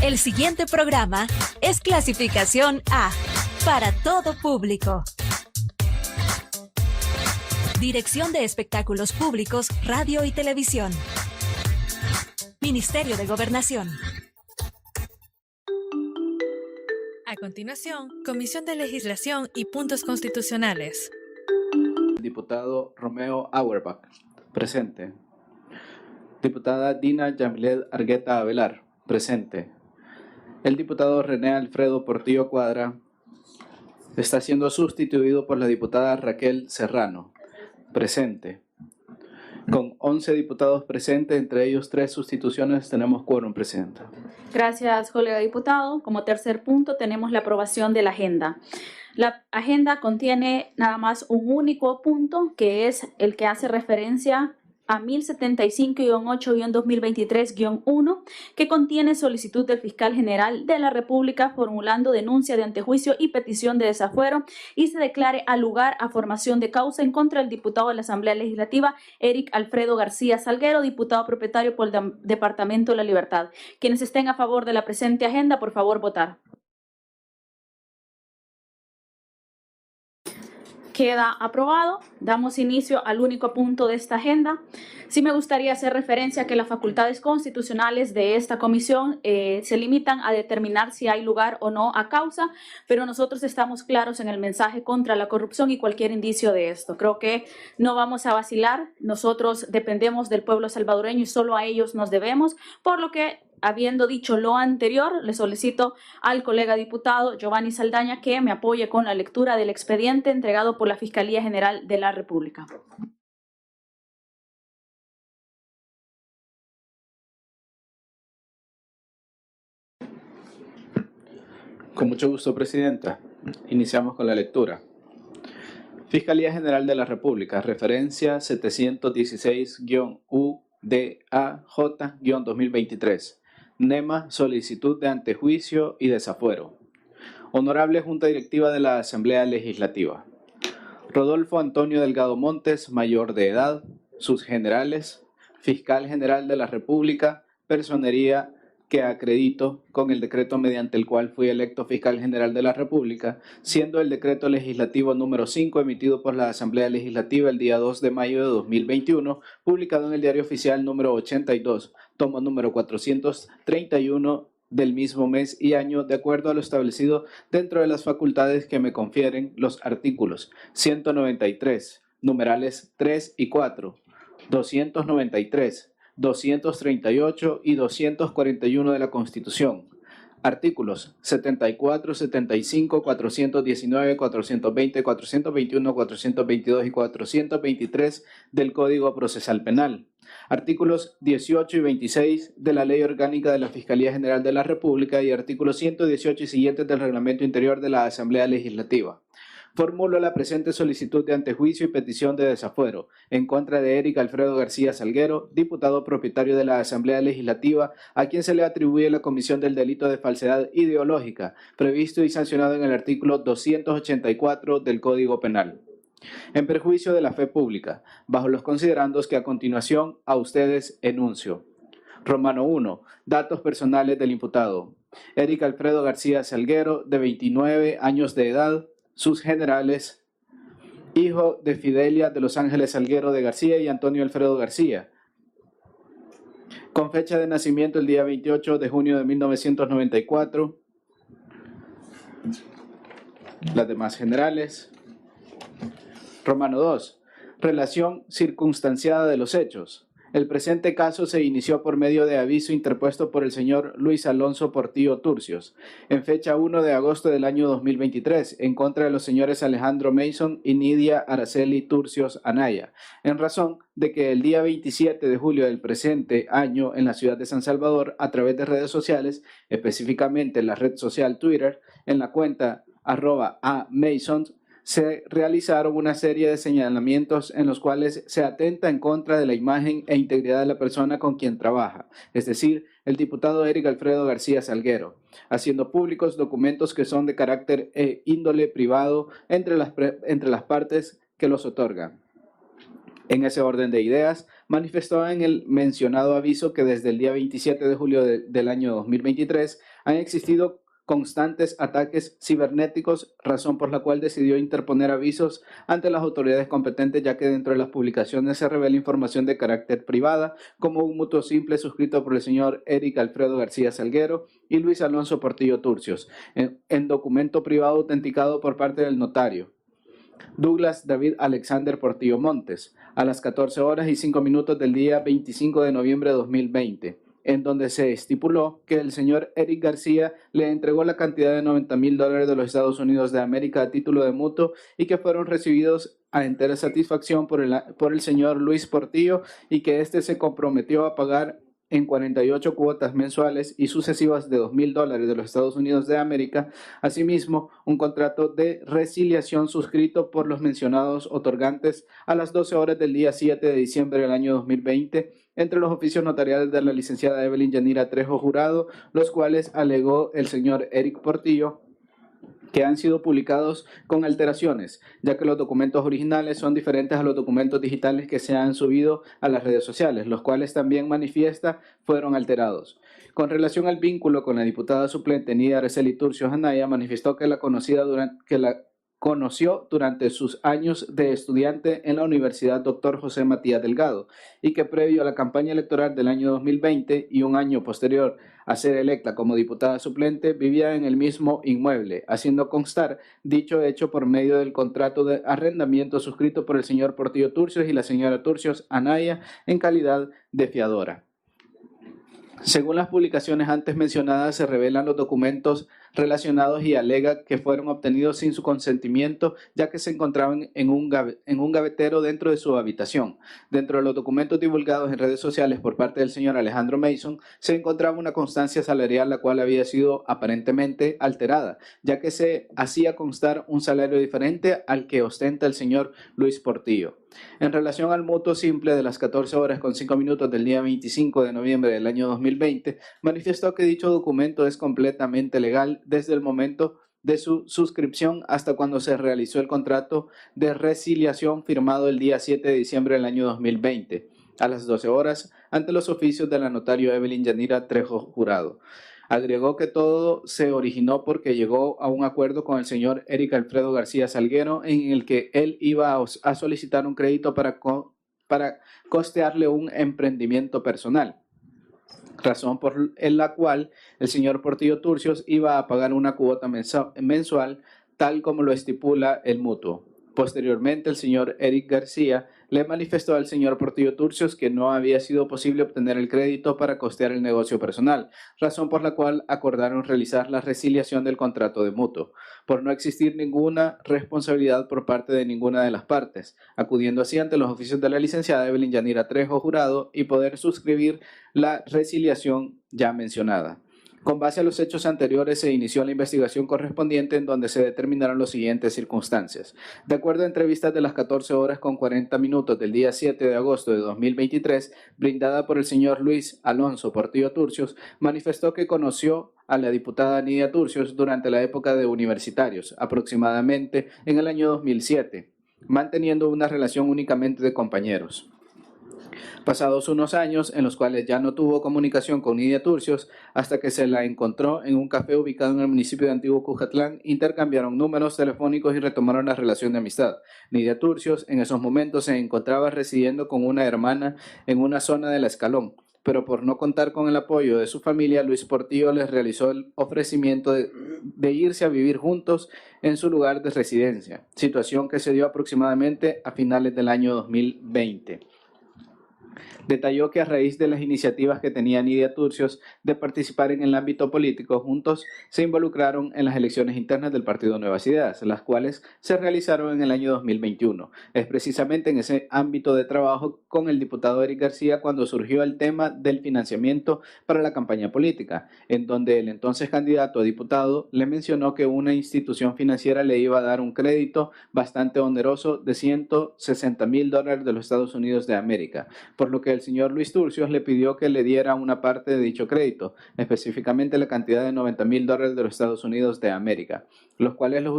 El siguiente programa es clasificación A, para todo público. Dirección de Espectáculos Públicos, Radio y Televisión. Ministerio de Gobernación. A continuación, Comisión de Legislación y Puntos Constitucionales. Diputado Romeo Auerbach, presente. Diputada Dina Yamilet Argueta Avelar, presente. El diputado René Alfredo Portillo Cuadra está siendo sustituido por la diputada Raquel Serrano, presente. Con 11 diputados presentes, entre ellos 3 sustituciones, tenemos quórum, presidenta. Gracias, colega diputado. Como tercer punto tenemos la aprobación de la agenda. La agenda contiene nada más un único punto, que es el que hace referencia a 1075-8-2023-1, que contiene solicitud del fiscal general de la República formulando denuncia de antejuicio y petición de desafuero y se declare al lugar a formación de causa en contra del diputado de la Asamblea Legislativa, Eric Alfredo García Salguero, diputado propietario por el Departamento de la Libertad. Quienes estén a favor de la presente agenda, por favor, votar. Queda aprobado. Damos inicio al único punto de esta agenda. Sí me gustaría hacer referencia a que las facultades constitucionales de esta comisión se limitan a determinar si hay lugar o no a causa, pero nosotros estamos claros en el mensaje contra la corrupción y cualquier indicio de esto. Creo que no vamos a vacilar. Nosotros dependemos del pueblo salvadoreño y solo a ellos nos debemos, por lo que, habiendo dicho lo anterior, le solicito al colega diputado Giovanni Saldaña que me apoye con la lectura del expediente entregado por la Fiscalía General de la República. Con mucho gusto, presidenta. Iniciamos con la lectura. Fiscalía General de la República, referencia 716-UDAJ-2023. NEMA, solicitud de antejuicio y desafuero. Honorable Junta Directiva de la Asamblea Legislativa. Rodolfo Antonio Delgado Montes, mayor de edad, sus generales, Fiscal General de la República, personería que acredito con el decreto mediante el cual fui electo Fiscal General de la República, siendo el decreto legislativo número 5 emitido por la Asamblea Legislativa el día 2 de mayo de 2021, publicado en el Diario Oficial número 82, tomo número 431 del mismo mes y año, de acuerdo a lo establecido dentro de las facultades que me confieren los artículos 193, numerales 3 y 4, 293, 238 y 241 de la Constitución. Artículos 74, 75, 419, 420, 421, 422 y 423 del Código Procesal Penal. Artículos 18 y 26 de la Ley Orgánica de la Fiscalía General de la República y artículos 118 y siguientes del Reglamento Interior de la Asamblea Legislativa. Formulo la presente solicitud de antejuicio y petición de desafuero en contra de Eric Alfredo García Salguero, diputado propietario de la Asamblea Legislativa, a quien se le atribuye la comisión del delito de falsedad ideológica, previsto y sancionado en el artículo 284 del Código Penal. En perjuicio de la fe pública, bajo los considerandos que a continuación a ustedes enuncio. Romano 1. Datos personales del imputado. Eric Alfredo García Salguero, de 29 años de edad, sus generales, hijo de Fidelia de Los Ángeles Salguero de García y Antonio Alfredo García, con fecha de nacimiento el día 28 de junio de 1994. Las demás generales. Romano 2. Relación circunstanciada de los hechos. El presente caso se inició por medio de aviso interpuesto por el señor Luis Alonso Portillo Turcios, en fecha 1 de agosto del año 2023, en contra de los señores Alejandro Mason y Nidia Araceli Turcios Anaya, en razón de que el día 27 de julio del presente año en la ciudad de San Salvador, a través de redes sociales, específicamente en la red social Twitter, en la cuenta @amason, se realizaron una serie de señalamientos en los cuales se atenta en contra de la imagen e integridad de la persona con quien trabaja, es decir, el diputado Eric Alfredo García Salguero, haciendo públicos documentos que son de carácter e índole privado entre las partes que los otorgan. En ese orden de ideas, manifestó en el mencionado aviso que desde el día 27 de julio del año 2023 Han existido constantes ataques cibernéticos, razón por la cual decidió interponer avisos ante las autoridades competentes, ya que dentro de las publicaciones se revela información de carácter privada, como un mutuo simple suscrito por el señor Eric Alfredo García Salguero y Luis Alonso Portillo Turcios, en documento privado autenticado por parte del notario Douglas David Alexander Portillo Montes, a las 14 horas y 5 minutos del día 25 de noviembre de 2020. En donde se estipuló que el señor Eric García le entregó la cantidad de $90,000 de los Estados Unidos de América a título de mutuo y que fueron recibidos a entera satisfacción por el señor Luis Portillo, y que éste se comprometió a pagar en 48 cuotas mensuales y sucesivas de $2,000 de los Estados Unidos de América. Asimismo, un contrato de resiliación suscrito por los mencionados otorgantes a las 12 horas del día 7 de diciembre del año 2020 entre los oficios notariales de la licenciada Evelyn Yanira Trejo Jurado, los cuales alegó el señor Eric Portillo que han sido publicados con alteraciones, ya que los documentos originales son diferentes a los documentos digitales que se han subido a las redes sociales, los cuales también manifiesta fueron alterados. Con relación al vínculo con la diputada suplente Nidia Araceli Turcios Anaya, manifestó que la conoció durante sus años de estudiante en la Universidad Dr. José Matías Delgado, y que previo a la campaña electoral del año 2020 y un año posterior a ser electa como diputada suplente, vivía en el mismo inmueble, haciendo constar dicho hecho por medio del contrato de arrendamiento suscrito por el señor Portillo Turcios y la señora Turcios Anaya en calidad de fiadora. Según las publicaciones antes mencionadas, se revelan los documentos relacionados y alega que fueron obtenidos sin su consentimiento, ya que se encontraban en un gavetero dentro de su habitación. Dentro de los documentos divulgados en redes sociales por parte del señor Alejandro Mason, se encontraba una constancia salarial, la cual había sido aparentemente alterada, ya que se hacía constar un salario diferente al que ostenta el señor Luis Portillo. En relación al mutuo simple de las 14 horas con 5 minutos del día 25 de noviembre del año 2020, manifestó que dicho documento es completamente legal desde el momento de su suscripción hasta cuando se realizó el contrato de resiliación firmado el día 7 de diciembre del año 2020, a las 12 horas, ante los oficios de la notario Evelyn Yanira Trejo Jurado. Agregó que todo se originó porque llegó a un acuerdo con el señor Eric Alfredo García Salguero, en el que él iba a solicitar un crédito para costearle un emprendimiento personal, razón por la cual el señor Portillo Turcios iba a pagar una cuota mensual, tal como lo estipula el mutuo. Posteriormente, el señor Eric García le manifestó al señor Portillo Turcios que no había sido posible obtener el crédito para costear el negocio personal, razón por la cual acordaron realizar la resiliación del contrato de mutuo, por no existir ninguna responsabilidad por parte de ninguna de las partes, acudiendo así ante los oficios de la licenciada Evelyn Yanira Trejo Jurado y poder suscribir la resiliación ya mencionada. Con base a los hechos anteriores se inició la investigación correspondiente, en donde se determinaron las siguientes circunstancias. De acuerdo a entrevistas de las 14 horas con 40 minutos del día 7 de agosto de 2023, brindada por el señor Luis Alonso Portillo Turcios, manifestó que conoció a la diputada Nidia Turcios durante la época de universitarios, aproximadamente en el año 2007, manteniendo una relación únicamente de compañeros. Pasados unos años en los cuales ya no tuvo comunicación con Nidia Turcios, hasta que se la encontró en un café ubicado en el municipio de Antiguo Cujatlán, intercambiaron números telefónicos y retomaron la relación de amistad. Nidia Turcios en esos momentos se encontraba residiendo con una hermana en una zona de La Escalón, pero por no contar con el apoyo de su familia, Luis Portillo les realizó el ofrecimiento de irse a vivir juntos en su lugar de residencia, situación que se dio aproximadamente a finales del año 2020. Detalló que a raíz de las iniciativas que tenía Nidia Turcios de participar en el ámbito político, juntos se involucraron en las elecciones internas del Partido Nuevas Ideas, las cuales se realizaron en el año 2021. Es precisamente en ese ámbito de trabajo con el diputado Eric García cuando surgió el tema del financiamiento para la campaña política, en donde el entonces candidato a diputado le mencionó que una institución financiera le iba a dar un crédito bastante oneroso de $160,000 de los Estados Unidos de América, por lo que el señor Luis Turcios le pidió que le diera una parte de dicho crédito, específicamente la cantidad de $90,000 de los Estados Unidos de América, los cuales los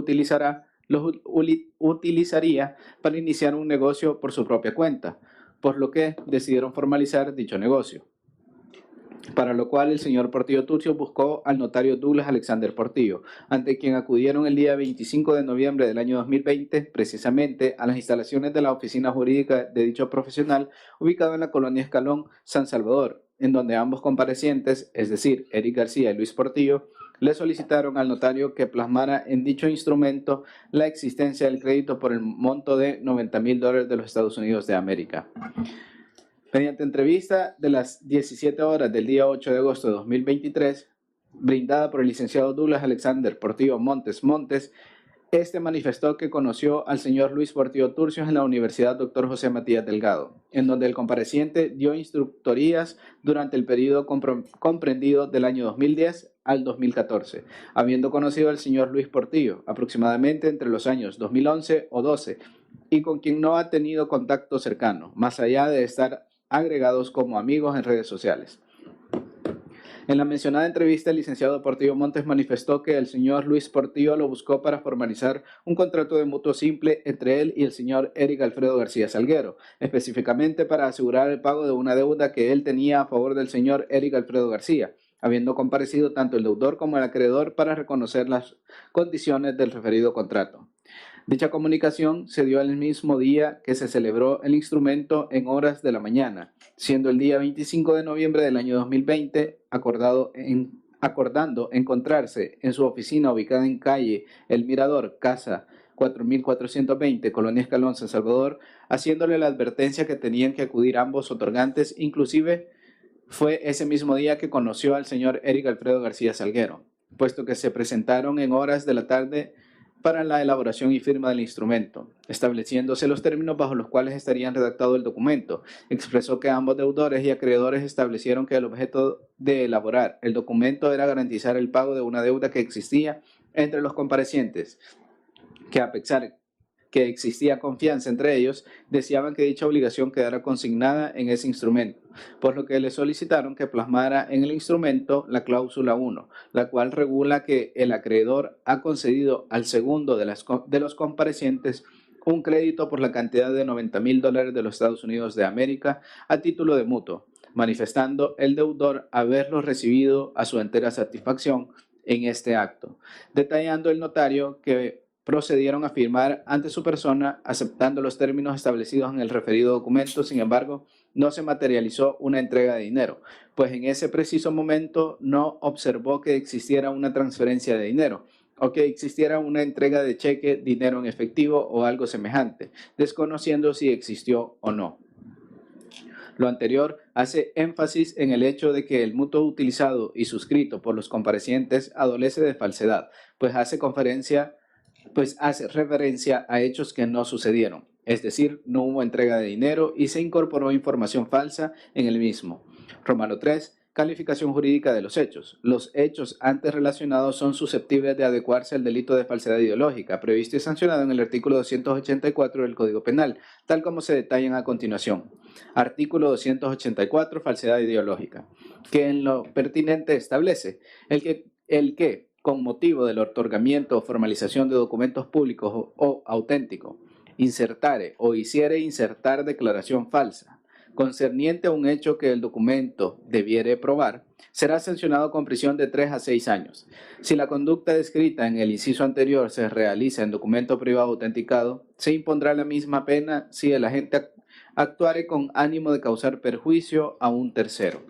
utilizaría para iniciar un negocio por su propia cuenta, por lo que decidieron formalizar dicho negocio. para lo cual el señor Portillo Turcio buscó al notario Douglas Alexander Portillo, ante quien acudieron el día 25 de noviembre del año 2020, precisamente a las instalaciones de la oficina jurídica de dicho profesional, ubicado en la colonia Escalón, San Salvador, en donde ambos comparecientes, es decir, Eric García y Luis Portillo, le solicitaron al notario que plasmara en dicho instrumento la existencia del crédito por el monto de $90,000 de los Estados Unidos de América. Mediante entrevista de las 17 horas del día 8 de agosto de 2023, brindada por el licenciado Douglas Alexander Portillo Montes, este manifestó que conoció al señor Luis Portillo Turcios en la Universidad Dr. José Matías Delgado, en donde el compareciente dio instructorías durante el periodo comprendido del año 2010 al 2014, habiendo conocido al señor Luis Portillo aproximadamente entre los años 2011 o 12, y con quien no ha tenido contacto cercano, más allá de estar agregados como amigos en redes sociales. En la mencionada entrevista, el licenciado Portillo Montes manifestó que el señor Luis Portillo lo buscó para formalizar un contrato de mutuo simple entre él y el señor Eric Alfredo García Salguero, específicamente para asegurar el pago de una deuda que él tenía a favor del señor Eric Alfredo García, habiendo comparecido tanto el deudor como el acreedor para reconocer las condiciones del referido contrato. Dicha comunicación se dio el mismo día que se celebró el instrumento en horas de la mañana, siendo el día 25 de noviembre del año 2020 acordando encontrarse en su oficina ubicada en calle El Mirador, casa 4420, Colonia Escalón, San Salvador, haciéndole la advertencia que tenían que acudir ambos otorgantes. Inclusive fue ese mismo día que conoció al señor Eric Alfredo García Salguero, puesto que se presentaron en horas de la tarde para la elaboración y firma del instrumento, estableciéndose los términos bajo los cuales estarían redactado el documento. Expresó que ambos deudores y acreedores establecieron que el objeto de elaborar el documento era garantizar el pago de una deuda que existía entre los comparecientes, que a pesar que existía confianza entre ellos, deseaban que dicha obligación quedara consignada en ese instrumento, por lo que le solicitaron que plasmara en el instrumento la cláusula 1, la cual regula que el acreedor ha concedido al segundo de los comparecientes un crédito por la cantidad de $90,000 de los Estados Unidos de América a título de mutuo, manifestando el deudor haberlo recibido a su entera satisfacción en este acto, detallando el notario que procedieron a firmar ante su persona aceptando los términos establecidos en el referido documento. Sin embargo, no se materializó una entrega de dinero, pues en ese preciso momento no observó que existiera una transferencia de dinero o que existiera una entrega de cheque, dinero en efectivo o algo semejante, desconociendo si existió o no. Lo anterior hace énfasis en el hecho de que el mutuo utilizado y suscrito por los comparecientes adolece de falsedad, pues hace referencia a hechos que no sucedieron, es decir, no hubo entrega de dinero y se incorporó información falsa en el mismo. Romano 3. Calificación jurídica de los hechos. Los hechos antes relacionados son susceptibles de adecuarse al delito de falsedad ideológica, previsto y sancionado en el artículo 284 del Código Penal, tal como se detallan a continuación. Artículo 284, falsedad ideológica, que en lo pertinente establece el que con motivo del otorgamiento o formalización de documentos públicos o auténticos, insertare o hiciere insertar declaración falsa concerniente a un hecho que el documento debiere probar, será sancionado con prisión de 3 a 6 años. Si la conducta descrita en el inciso anterior se realiza en documento privado autenticado, se impondrá la misma pena si el agente actuare con ánimo de causar perjuicio a un tercero.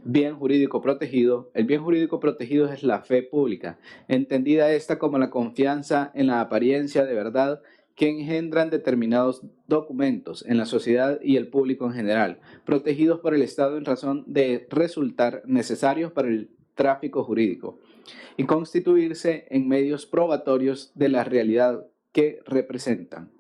Bien jurídico protegido. El bien jurídico protegido es la fe pública, entendida esta como la confianza en la apariencia de verdad que engendran determinados documentos en la sociedad y el público en general, protegidos por el Estado en razón de resultar necesarios para el tráfico jurídico y constituirse en medios probatorios de la realidad que representan.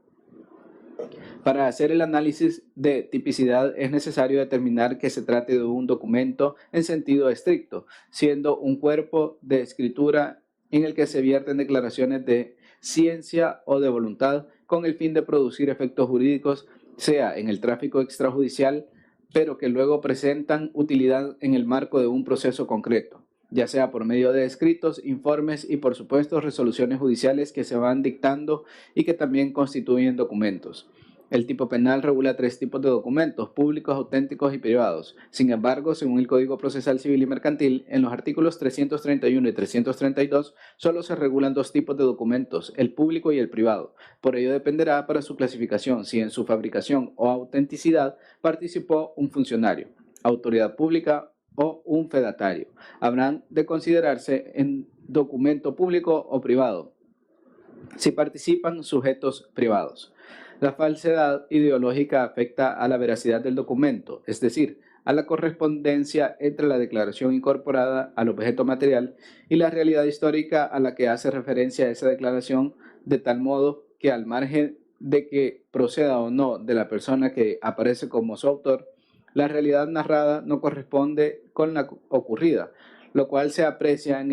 Para hacer el análisis de tipicidad es necesario determinar que se trate de un documento en sentido estricto, siendo un cuerpo de escritura en el que se vierten declaraciones de ciencia o de voluntad con el fin de producir efectos jurídicos, sea en el tráfico extrajudicial, pero que luego presentan utilidad en el marco de un proceso concreto, ya sea por medio de escritos, informes y por supuesto resoluciones judiciales que se van dictando y que también constituyen documentos. El tipo penal regula 3 tipos de documentos: públicos, auténticos y privados. Sin embargo, según el Código Procesal Civil y Mercantil, en los artículos 331 y 332 solo se regulan 2 tipos de documentos, el público y el privado. Por ello dependerá para su clasificación si en su fabricación o autenticidad participó un funcionario, autoridad pública o un fedatario. Habrán de considerarse en documento público o privado si participan sujetos privados. La falsedad ideológica afecta a la veracidad del documento, es decir, a la correspondencia entre la declaración incorporada al objeto material y la realidad histórica a la que hace referencia esa declaración, de tal modo que al margen de que proceda o no de la persona que aparece como su autor, la realidad narrada no corresponde con la ocurrida, lo cual se aprecia en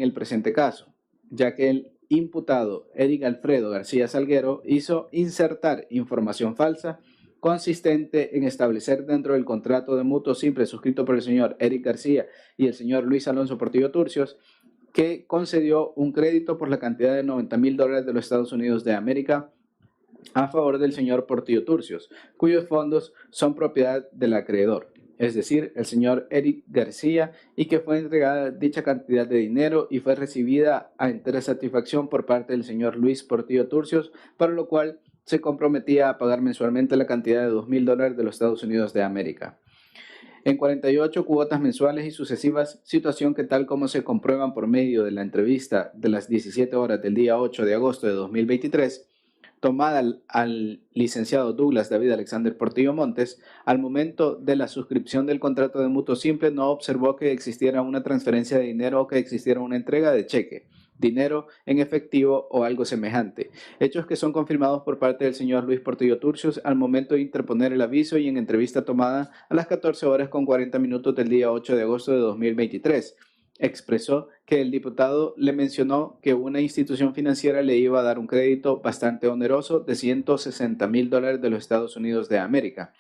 el presente caso, ya que el imputado Eric Alfredo García Salguero hizo insertar información falsa consistente en establecer dentro del contrato de mutuo simple suscrito por el señor Eric García y el señor Luis Alonso Portillo Turcios, que concedió un crédito por la cantidad de $90,000 de los Estados Unidos de América a favor del señor Portillo Turcios, cuyos fondos son propiedad del acreedor, es decir, el señor Eric García, y que fue entregada dicha cantidad de dinero y fue recibida a entera satisfacción por parte del señor Luis Portillo Turcios, para lo cual se comprometía a pagar mensualmente la cantidad de $2,000 de los Estados Unidos de América, en 48 cuotas mensuales y sucesivas, situación que, tal como se comprueban por medio de la entrevista de las 17 horas del día 8 de agosto de 2023, tomada al licenciado Douglas David Alexander Portillo Montes, al momento de la suscripción del contrato de mutuo simple no observó que existiera una transferencia de dinero o que existiera una entrega de cheque, dinero en efectivo o algo semejante, hechos que son confirmados por parte del señor Luis Portillo Turcios al momento de interponer el aviso y en entrevista tomada a las 14 horas con 40 minutos del día 8 de agosto de 2023. Expresó que el diputado le mencionó que una institución financiera le iba a dar un crédito bastante oneroso de $160,000 de los Estados Unidos de América,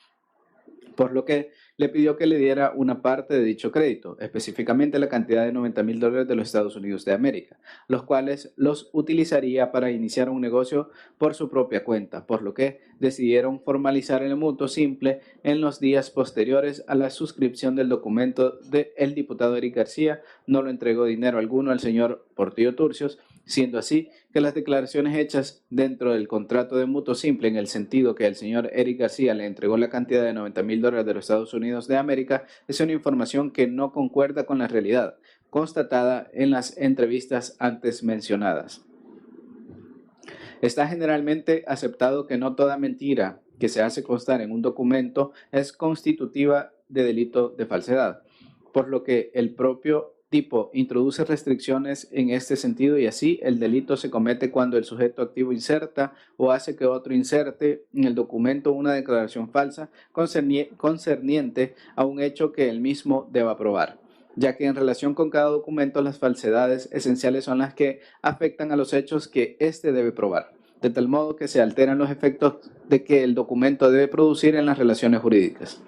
por lo que le pidió que le diera una parte de dicho crédito, específicamente la cantidad de $90,000 de los Estados Unidos de América, los cuales los utilizaría para iniciar un negocio por su propia cuenta, por lo que decidieron formalizar el mutuo simple en los días posteriores a la suscripción del documento del diputado Eric García. No le entregó dinero alguno al señor Portillo Turcios, siendo así que las declaraciones hechas dentro del contrato de mutuo simple, en el sentido que el señor Eric García le entregó la cantidad de $90,000 de los Estados Unidos de América, es una información que no concuerda con la realidad constatada en las entrevistas antes mencionadas. Está generalmente aceptado que no toda mentira que se hace constar en un documento es constitutiva de delito de falsedad, por lo que el propio tipo introduce restricciones en este sentido, y así el delito se comete cuando el sujeto activo inserta o hace que otro inserte en el documento una declaración falsa concerniente a un hecho que él mismo deba probar, ya que en relación con cada documento las falsedades esenciales son las que afectan a los hechos que éste debe probar, de tal modo que se alteran los efectos de que el documento debe producir en las relaciones jurídicas.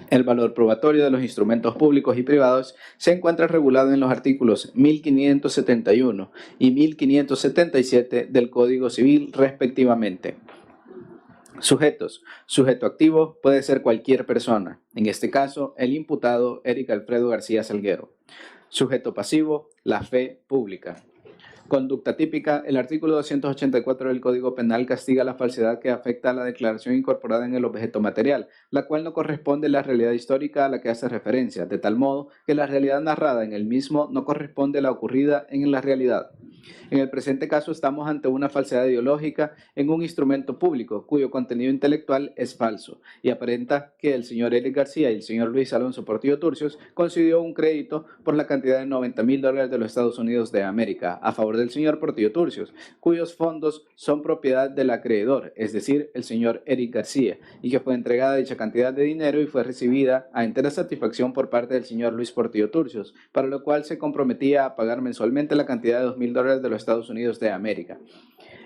El valor probatorio de los instrumentos públicos y privados se encuentra regulado en los artículos 1571 y 1577 del Código Civil respectivamente. Sujetos. Sujeto activo puede ser cualquier persona, en este caso el imputado Eric Alfredo García Salguero. Sujeto pasivo, la fe pública. Conducta típica. El artículo 284 del Código Penal castiga la falsedad que afecta a la declaración incorporada en el objeto material, la cual no corresponde a la realidad histórica a la que hace referencia, de tal modo que la realidad narrada en el mismo no corresponde a la ocurrida en la realidad. En el presente caso estamos ante una falsedad ideológica en un instrumento público cuyo contenido intelectual es falso y aparenta que el señor Eric García y el señor Luis Alonso Portillo Turcios concedió un crédito por la cantidad de $90,000 de los Estados Unidos de América a favor del señor Portillo Turcios, cuyos fondos son propiedad del acreedor, es decir, el señor Eric García, y que fue entregada dicha cantidad de dinero y fue recibida a entera satisfacción por parte del señor Luis Portillo Turcios, para lo cual se comprometía a pagar mensualmente la cantidad de $2,000 de los Estados Unidos de América,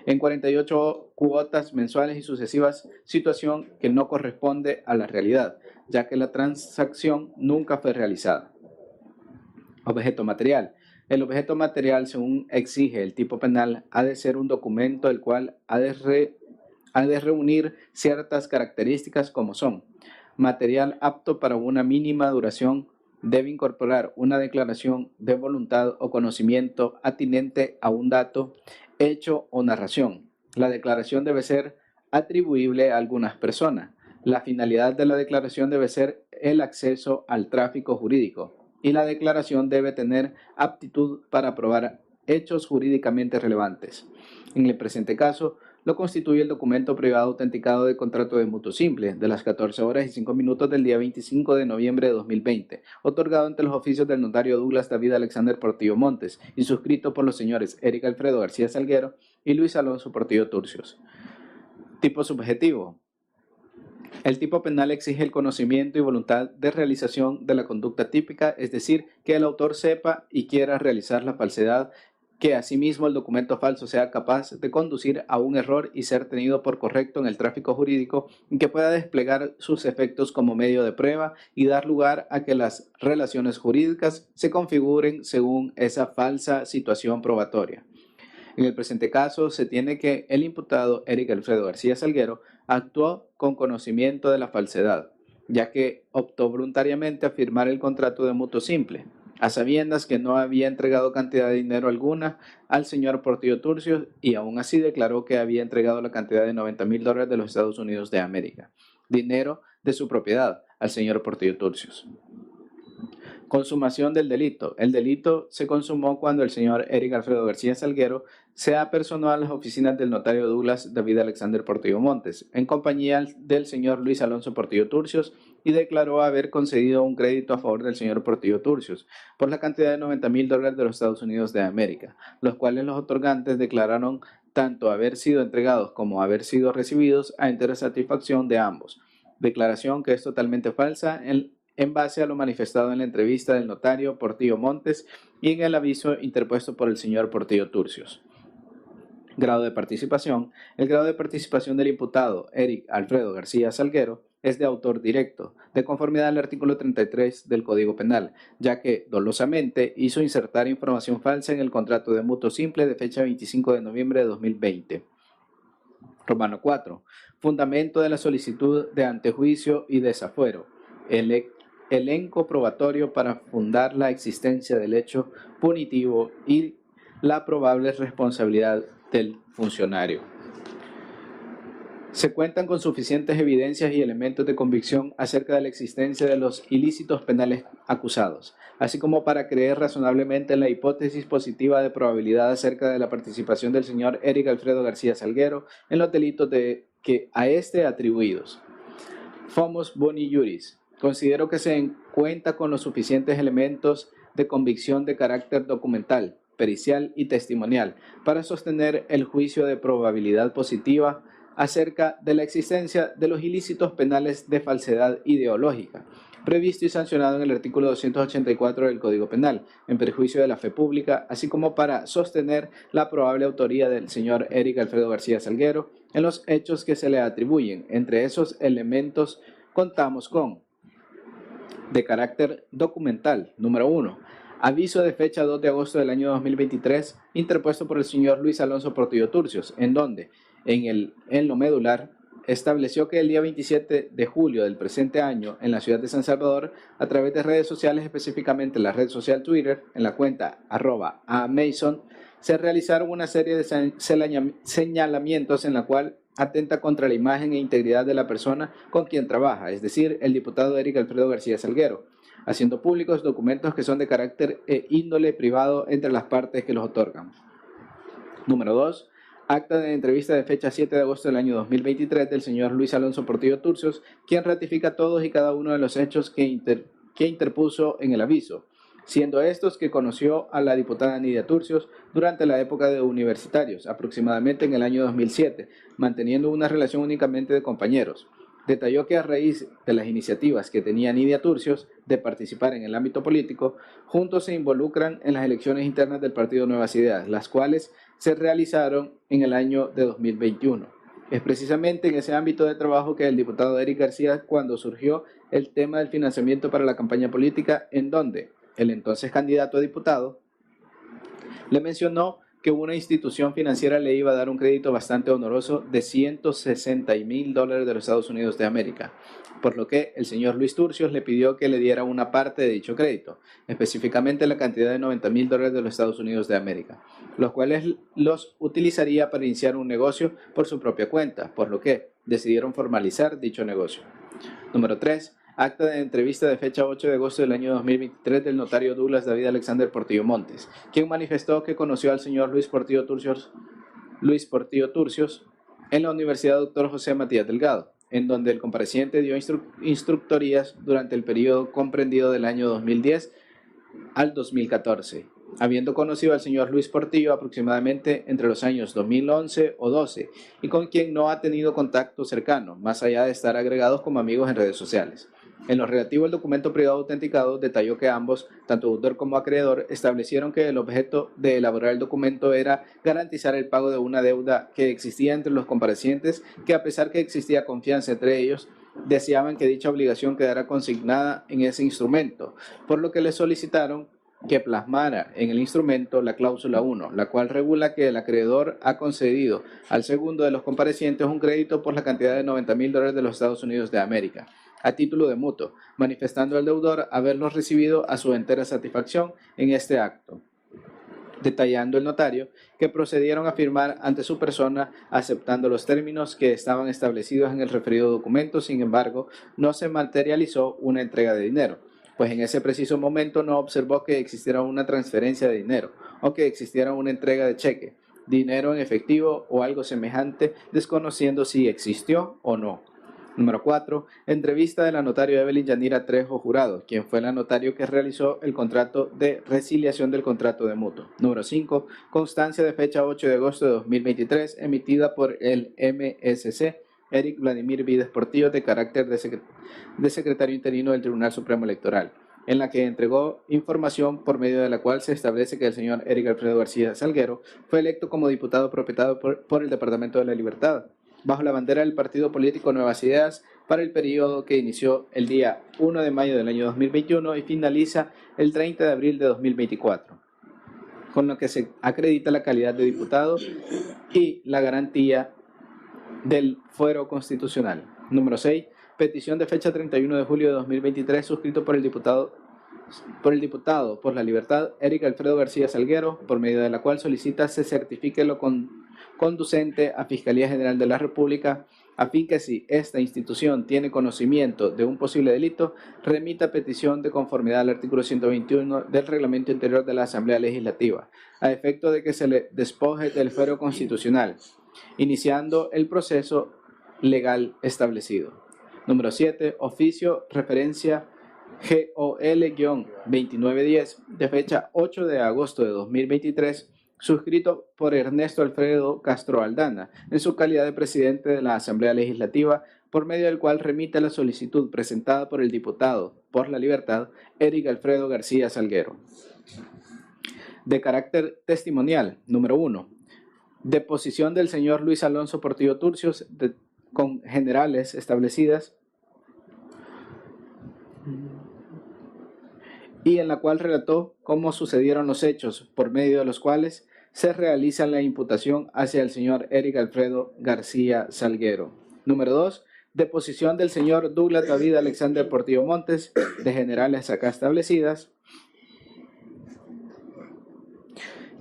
en 48 cuotas mensuales y sucesivas, situación que no corresponde a la realidad, ya que la transacción nunca fue realizada. Objeto material. El objeto material, según exige el tipo penal, ha de ser un documento el cual ha de ha de reunir ciertas características como son: material apto para una mínima duración, debe incorporar una declaración de voluntad o conocimiento atinente a un dato, hecho o narración. La declaración debe ser atribuible a algunas personas. La finalidad de la declaración debe ser el acceso al tráfico jurídico y la declaración debe tener aptitud para probar hechos jurídicamente relevantes. En el presente caso, lo constituye el documento privado autenticado de contrato de mutuo simple de las 14 horas y 5 minutos del día 25 de noviembre de 2020, otorgado ante los oficios del notario Douglas David Alexander Portillo Montes y suscrito por los señores Eric Alfredo García Salguero y Luis Alonso Portillo Turcios. Tipo subjetivo. El tipo penal exige el conocimiento y voluntad de realización de la conducta típica, es decir, que el autor sepa y quiera realizar la falsedad, que asimismo el documento falso sea capaz de conducir a un error y ser tenido por correcto en el tráfico jurídico, y que pueda desplegar sus efectos como medio de prueba y dar lugar a que las relaciones jurídicas se configuren según esa falsa situación probatoria. En el presente caso, se tiene que el imputado Eric Alfredo García Salguero actuó con conocimiento de la falsedad, ya que optó voluntariamente a firmar el contrato de mutuo simple, a sabiendas que no había entregado cantidad de dinero alguna al señor Portillo Turcios, y aún así declaró que había entregado la cantidad de $90,000 de los Estados Unidos de América, dinero de su propiedad, al señor Portillo Turcios. Consumación del delito. El delito se consumó cuando el señor Eric Alfredo García Salguero se apersonó a las oficinas del notario Douglas David Alexander Portillo Montes, en compañía del señor Luis Alonso Portillo Turcios, y declaró haber concedido un crédito a favor del señor Portillo Turcios por la cantidad de $90,000 de los Estados Unidos de América, los cuales los otorgantes declararon tanto haber sido entregados como haber sido recibidos a entera satisfacción de ambos. Declaración que es totalmente falsa en base a lo manifestado en la entrevista del notario Portillo Montes y en el aviso interpuesto por el señor Portillo Turcios. Grado de participación. El grado de participación del imputado Eric Alfredo García Salguero es de autor directo, de conformidad al artículo 33 del Código Penal, ya que dolosamente hizo insertar información falsa en el contrato de mutuo simple de fecha 25 de noviembre de 2020. Romano 4. Fundamento de la solicitud de antejuicio y desafuero. Elenco probatorio para fundar la existencia del hecho punitivo y la probable responsabilidad del funcionario. Se cuentan con suficientes evidencias y elementos de convicción acerca de la existencia de los ilícitos penales acusados, así como para creer razonablemente en la hipótesis positiva de probabilidad acerca de la participación del señor Eric Alfredo García Salguero en los delitos que a este atribuidos. Fomos boni juris. Considero que se cuenta con los suficientes elementos de convicción de carácter documental, pericial y testimonial para sostener el juicio de probabilidad positiva acerca de la existencia de los ilícitos penales de falsedad ideológica, previsto y sancionado en el artículo 284 del Código Penal, en perjuicio de la fe pública, así como para sostener la probable autoría del señor Eric Alfredo García Salguero en los hechos que se le atribuyen. Entre esos elementos contamos con: de carácter documental, número 1. Aviso de fecha 2 de agosto del año 2023, interpuesto por el señor Luis Alonso Portillo Turcios, en donde, en lo medular, estableció que el día 27 de julio del presente año, en la ciudad de San Salvador, a través de redes sociales, específicamente la red social Twitter, en la cuenta @amason, se realizaron una serie de señalamientos en la cual atenta contra la imagen e integridad de la persona con quien trabaja, es decir, el diputado Eric Alfredo García Salguero, haciendo públicos documentos que son de carácter e índole privado entre las partes que los otorgan. Número 2. Acta de entrevista de fecha 7 de agosto del año 2023 del señor Luis Alonso Portillo Turcios, quien ratifica todos y cada uno de los hechos que interpuso en el aviso, siendo estos que conoció a la diputada Nidia Turcios durante la época de universitarios, aproximadamente en el año 2007, manteniendo una relación únicamente de compañeros. Detalló que a raíz de las iniciativas que tenía Nidia Turcios de participar en el ámbito político, juntos se involucran en las elecciones internas del partido Nuevas Ideas, las cuales se realizaron en el año de 2021. Es precisamente en ese ámbito de trabajo que el diputado Eric García, cuando surgió el tema del financiamiento para la campaña política, en donde el entonces candidato a diputado le mencionó que una institución financiera le iba a dar un crédito bastante oneroso de $160,000 de los Estados Unidos de América, por lo que el señor Luis Turcios le pidió que le diera una parte de dicho crédito, específicamente la cantidad de $90,000 de los Estados Unidos de América, los cuales los utilizaría para iniciar un negocio por su propia cuenta, por lo que decidieron formalizar dicho negocio. Número 3. Acta de entrevista de fecha 8 de agosto del año 2023 del notario Douglas David Alexander Portillo Montes, quien manifestó que conoció al señor Luis Portillo Turcios en la Universidad Dr. José Matías Delgado, en donde el compareciente dio instructorías durante el periodo comprendido del año 2010 al 2014, habiendo conocido al señor Luis Portillo aproximadamente entre los años 2011 o 12, y con quien no ha tenido contacto cercano, más allá de estar agregados como amigos en redes sociales. En lo relativo al documento privado autenticado, detalló que ambos, tanto autor como acreedor, establecieron que el objeto de elaborar el documento era garantizar el pago de una deuda que existía entre los comparecientes, que a pesar que existía confianza entre ellos, deseaban que dicha obligación quedara consignada en ese instrumento, por lo que le solicitaron que plasmara en el instrumento la cláusula 1, la cual regula que el acreedor ha concedido al segundo de los comparecientes un crédito por la cantidad de $90,000 de los Estados Unidos de América, a título de mutuo, manifestando al deudor haberlos recibido a su entera satisfacción en este acto, detallando el notario que procedieron a firmar ante su persona aceptando los términos que estaban establecidos en el referido documento. Sin embargo, no se materializó una entrega de dinero, pues en ese preciso momento no observó que existiera una transferencia de dinero o que existiera una entrega de cheque, dinero en efectivo o algo semejante, desconociendo si existió o no. Número 4. Entrevista de la notaria Evelyn Yanira Trejo Jurado, quien fue la notario que realizó el contrato de resiliación del contrato de mutuo. Número 5. Constancia de fecha 8 de agosto de 2023, emitida por el MSC Eric Vladimir Vides Portillo, de carácter de secretario interino del Tribunal Supremo Electoral, en la que entregó información por medio de la cual se establece que el señor Eric Alfredo García Salguero fue electo como diputado propietario por el Departamento de la Libertad, bajo la bandera del partido político Nuevas Ideas, para el periodo que inició el día 1 de mayo del año 2021 y finaliza el 30 de abril de 2024, con lo que se acredita la calidad de diputado y la garantía del fuero constitucional. Número 6. Petición de fecha 31 de julio de 2023, suscrito por el diputado por la Libertad Eric Alfredo García Salguero, por medio de la cual solicita se certifique lo conducente a Fiscalía General de la República, a fin que si esta institución tiene conocimiento de un posible delito, remita petición de conformidad al artículo 121 del Reglamento Interior de la Asamblea Legislativa, a efecto de que se le despoje del fuero constitucional, iniciando el proceso legal establecido. Número 7. Oficio referencia GOL-2910 de fecha 8 de agosto de 2023, suscrito por Ernesto Alfredo Castro Aldana, en su calidad de presidente de la Asamblea Legislativa, por medio del cual remite la solicitud presentada por el diputado por la Libertad Eric Alfredo García Salguero. De carácter testimonial. Número 1. Deposición del señor Luis Alonso Portillo Turcios con generales establecidas y en la cual relató cómo sucedieron los hechos por medio de los cuales se realiza la imputación hacia el señor Eric Alfredo García Salguero. Número 2. Deposición del señor Douglas David Alexander Portillo Montes, de generales acá establecidas,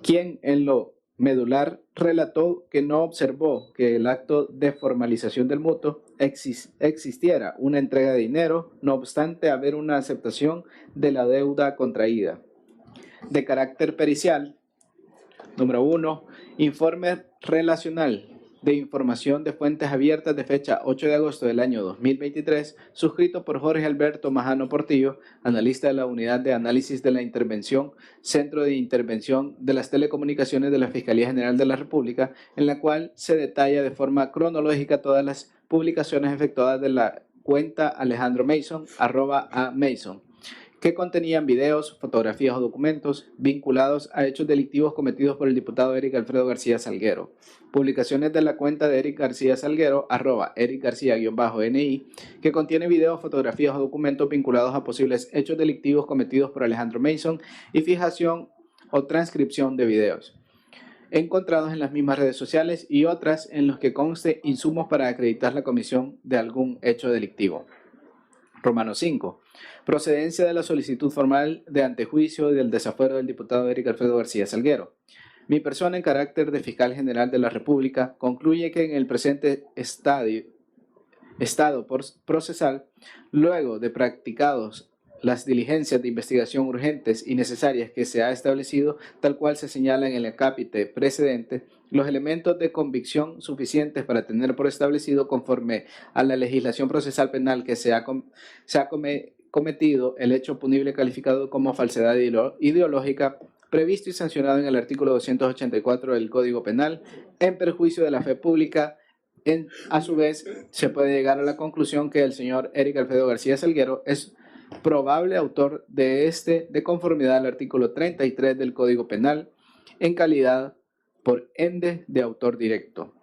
quien en lo medular relató que no observó que el acto de formalización del mutuo existiera una entrega de dinero, no obstante haber una aceptación de la deuda contraída. De carácter pericial. Número 1. Informe relacional de información de fuentes abiertas de fecha 8 de agosto del año 2023, suscrito por Jorge Alberto Majano Portillo, analista de la Unidad de Análisis de la Intervención, Centro de Intervención de las Telecomunicaciones de la Fiscalía General de la República, en la cual se detalla de forma cronológica todas las publicaciones efectuadas de la cuenta Alejandro Mason, @amason, que contenían videos, fotografías o documentos vinculados a hechos delictivos cometidos por el diputado Eric Alfredo García Salguero. Publicaciones de la cuenta de Eric García Salguero, @ericgarcia_ni, que contiene videos, fotografías o documentos vinculados a posibles hechos delictivos cometidos por Alejandro Mason y fijación o transcripción de videos. encontrados en las mismas redes sociales y otras en los que conste insumos para acreditar la comisión de algún hecho delictivo. Romano 5. Procedencia de la solicitud formal de antejuicio y del desafuero del diputado Eric Alfredo García Salguero. Mi persona, en carácter de fiscal general de la República, concluye que en el presente estado procesal, luego de practicados las diligencias de investigación urgentes y necesarias que se ha establecido, tal cual se señala en el acápite precedente, los elementos de convicción suficientes para tener por establecido, conforme a la legislación procesal penal, que se ha cometido el hecho punible calificado como falsedad ideológica, previsto y sancionado en el artículo 284 del Código Penal, en perjuicio de la fe pública. A su vez, se puede llegar a la conclusión que el señor Eric Alfredo García Salguero es probable autor de de conformidad al artículo 33 del Código Penal, en calidad, por ende, de autor directo.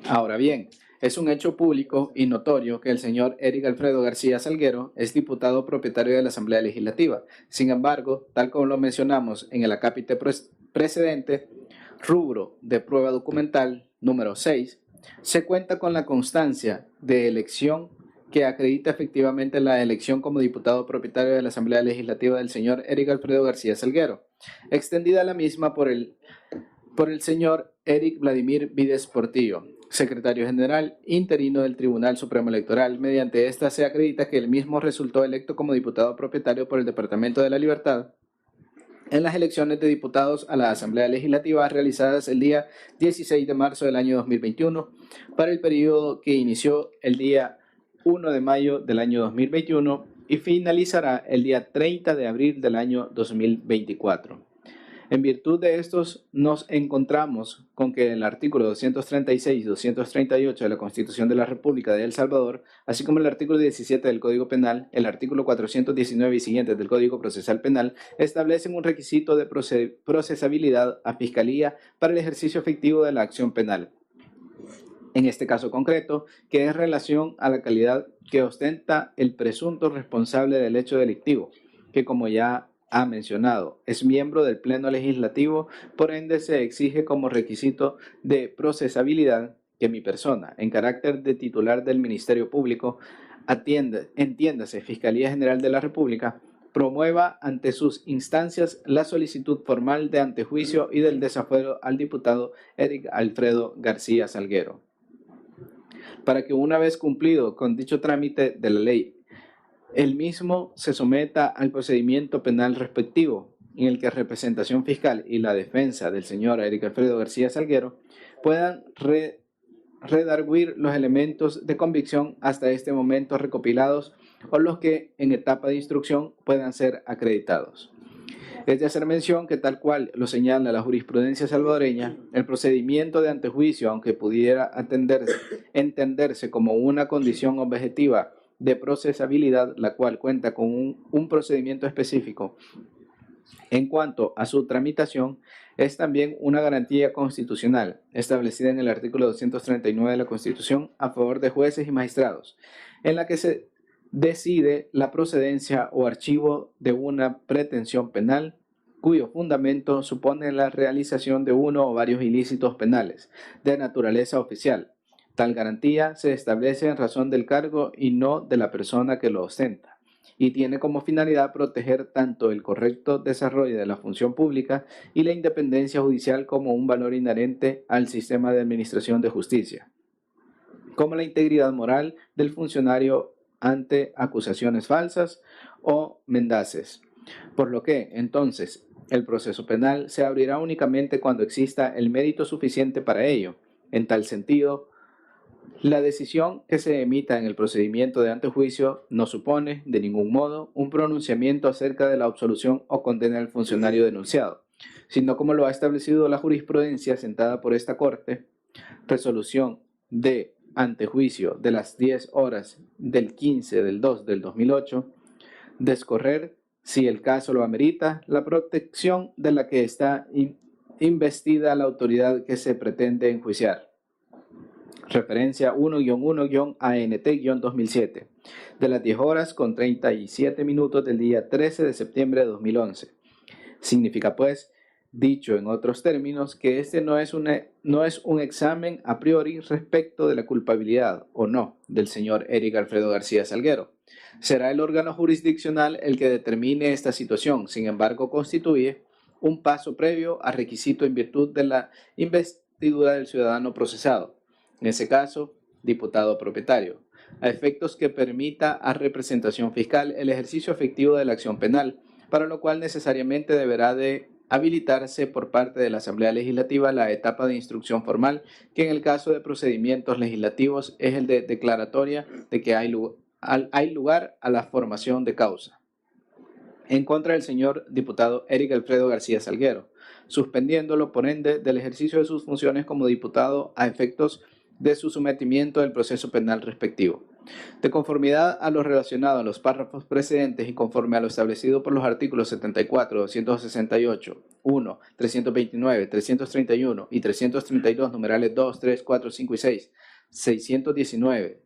Ahora bien, es un hecho público y notorio que el señor Eric Alfredo García Salguero es diputado propietario de la Asamblea Legislativa. Sin embargo, tal como lo mencionamos en el acápite precedente, rubro de prueba documental número 6, se cuenta con la constancia de elección que acredita efectivamente la elección como diputado propietario de la Asamblea Legislativa del señor Eric Alfredo García Salguero, extendida la misma por el señor Eric Vladimir Vides Portillo, secretario general interino del Tribunal Supremo Electoral. Mediante esta se acredita que el mismo resultó electo como diputado propietario por el Departamento de la Libertad en las elecciones de diputados a la Asamblea Legislativa realizadas el día 16 de marzo del año 2021 para el periodo que inició el día 1 de mayo del año 2021 y finalizará el día 30 de abril del año 2024. En virtud de estos, nos encontramos con que el artículo 236 y 238 de la Constitución de la República de El Salvador, así como el artículo 17 del Código Penal, el artículo 419 y siguientes del Código Procesal Penal, establecen un requisito de procesabilidad a Fiscalía para el ejercicio efectivo de la acción penal. En este caso concreto, que es relación a la calidad que ostenta el presunto responsable del hecho delictivo, que, como ya ha mencionado, es miembro del Pleno Legislativo, por ende se exige como requisito de procesabilidad que mi persona, en carácter de titular del Ministerio Público, entiéndase Fiscalía General de la República, promueva ante sus instancias la solicitud formal de antejuicio y del desafuero al diputado Eric Alfredo García Salguero, para que, una vez cumplido con dicho trámite de la ley, el mismo se someta al procedimiento penal respectivo, en el que representación fiscal y la defensa del señor Eric Alfredo García Salguero puedan redarguir los elementos de convicción hasta este momento recopilados o los que en etapa de instrucción puedan ser acreditados. Es de hacer mención que, tal cual lo señala la jurisprudencia salvadoreña, el procedimiento de antejuicio, aunque pudiera entenderse como una condición objetiva de procesabilidad, la cual cuenta con un procedimiento específico en cuanto a su tramitación, es también una garantía constitucional establecida en el artículo 239 de la Constitución a favor de jueces y magistrados, en la que se decide la procedencia o archivo de una pretensión penal cuyo fundamento supone la realización de uno o varios ilícitos penales de naturaleza oficial. Tal garantía se establece en razón del cargo y no de la persona que lo ostenta, y tiene como finalidad proteger tanto el correcto desarrollo de la función pública y la independencia judicial como un valor inherente al sistema de administración de justicia, como la integridad moral del funcionario ante acusaciones falsas o mendaces. Por lo que, entonces, el proceso penal se abrirá únicamente cuando exista el mérito suficiente para ello. En tal sentido, la decisión que se emita en el procedimiento de antejuicio no supone, de ningún modo, un pronunciamiento acerca de la absolución o condena del funcionario denunciado, sino, como lo ha establecido la jurisprudencia sentada por esta Corte, resolución de antejuicio de las 10 horas del 15 del 2 del 2008, discorrer, si el caso lo amerita, la protección de la que está investida la autoridad que se pretende enjuiciar. Referencia 1-1-ANT-2007, de las 10 horas con 37 minutos del día 13 de septiembre de 2011. Significa, pues, Dicho en otros términos, que este no es un examen a priori respecto de la culpabilidad o no del señor Eric Alfredo García Salguero. Será el órgano jurisdiccional el que determine esta situación, sin embargo constituye un paso previo a requisito en virtud de la investidura del ciudadano procesado, en ese caso, diputado propietario, a efectos que permita a representación fiscal el ejercicio efectivo de la acción penal, para lo cual necesariamente deberá de habilitarse por parte de la Asamblea Legislativa la etapa de instrucción formal, que en el caso de procedimientos legislativos es el de declaratoria de que hay lugar a la formación de causa en contra del señor diputado Eric Alfredo García Salguero, suspendiéndolo por ende del ejercicio de sus funciones como diputado a efectos de su sometimiento del proceso penal respectivo. De conformidad a lo relacionado a los párrafos precedentes y conforme a lo establecido por los artículos 74, 268, 1, 329, 331 y 332, numerales 2, 3, 4, 5 y 6, 419,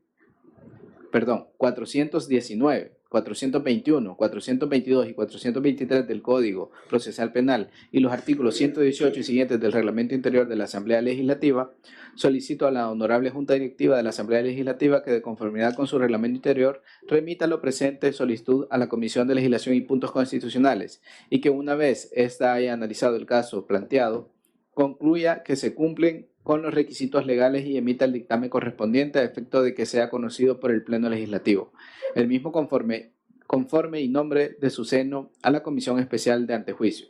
421, 422 y 423 del Código Procesal Penal y los artículos 118 y siguientes del Reglamento Interior de la Asamblea Legislativa, solicito a la Honorable Junta Directiva de la Asamblea Legislativa que, de conformidad con su Reglamento Interior, remita lo presente solicitud a la Comisión de Legislación y Puntos Constitucionales y que, una vez ésta haya analizado el caso planteado, concluya que se cumplen con los requisitos legales y emita el dictamen correspondiente a efecto de que sea conocido por el Pleno Legislativo, el mismo conforme y nombre de su seno a la Comisión Especial de Antejuicio.